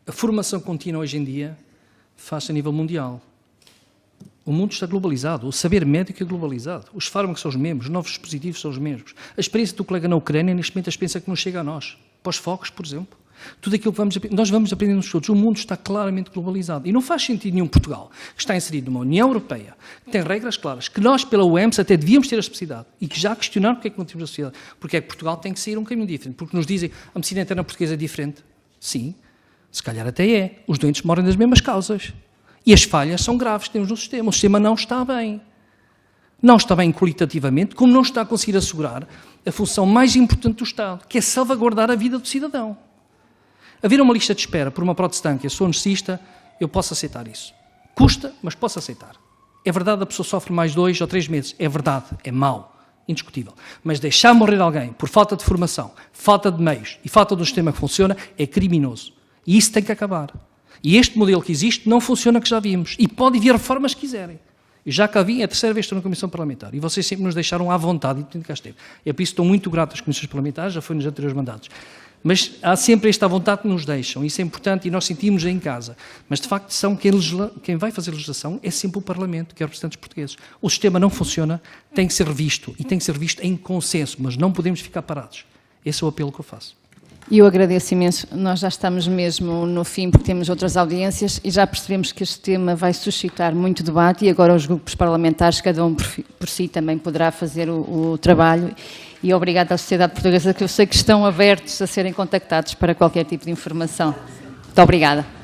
A formação contínua hoje em dia faz-se a nível mundial. O mundo está globalizado, o saber médico é globalizado, os fármacos são os mesmos, os novos dispositivos são os mesmos. A experiência do colega na Ucrânia, neste momento, a experiência que não chega a nós. Para os focos, por exemplo. Tudo aquilo que nós vamos aprendendo todos. O mundo está claramente globalizado. E não faz sentido nenhum Portugal, que está inserido numa União Europeia, que tem regras claras, que nós, pela UEMS, até devíamos ter a especificidade, e que já questionaram porque é que não temos a especificidade. Porque é que Portugal tem que sair um caminho diferente. Porque nos dizem a medicina interna portuguesa é diferente. Sim, se calhar até é. Os doentes morrem das mesmas causas. E as falhas são graves que temos no sistema. O sistema não está bem. Não está bem qualitativamente, como não está a conseguir assegurar a função mais importante do Estado, que é salvaguardar a vida do cidadão. Haver uma lista de espera por uma prótese tânquea, sou anestesista, eu posso aceitar isso. Custa, mas posso aceitar. É verdade, a pessoa sofre mais 2 ou 3 meses. É verdade, é mau, indiscutível. Mas deixar morrer alguém por falta de formação, falta de meios e falta de um sistema que funciona é criminoso. E isso tem que acabar. E este modelo que existe não funciona, que já vimos. E pode vir reformas que quiserem. Eu já cá vim, é a terceira vez que estou na Comissão Parlamentar. E vocês sempre nos deixaram à vontade, e cá esteve. É por isso que estou muito grato às Comissões Parlamentares, já foi nos anteriores mandatos. Mas há sempre esta vontade que nos deixam. Isso é importante e nós sentimos em casa. Mas, de facto, quem vai fazer legislação é sempre o Parlamento, que é os representantes portugueses. O sistema não funciona, tem que ser revisto. E tem que ser revisto em consenso. Mas não podemos ficar parados. Esse é o apelo que eu faço. E eu agradeço imenso. Nós já estamos mesmo no fim, porque temos outras audiências e já percebemos que este tema vai suscitar muito debate e agora os grupos parlamentares, cada um por si, também poderá fazer o trabalho. E obrigada à Sociedade Portuguesa, que eu sei que estão abertos a serem contactados para qualquer tipo de informação. Muito obrigada.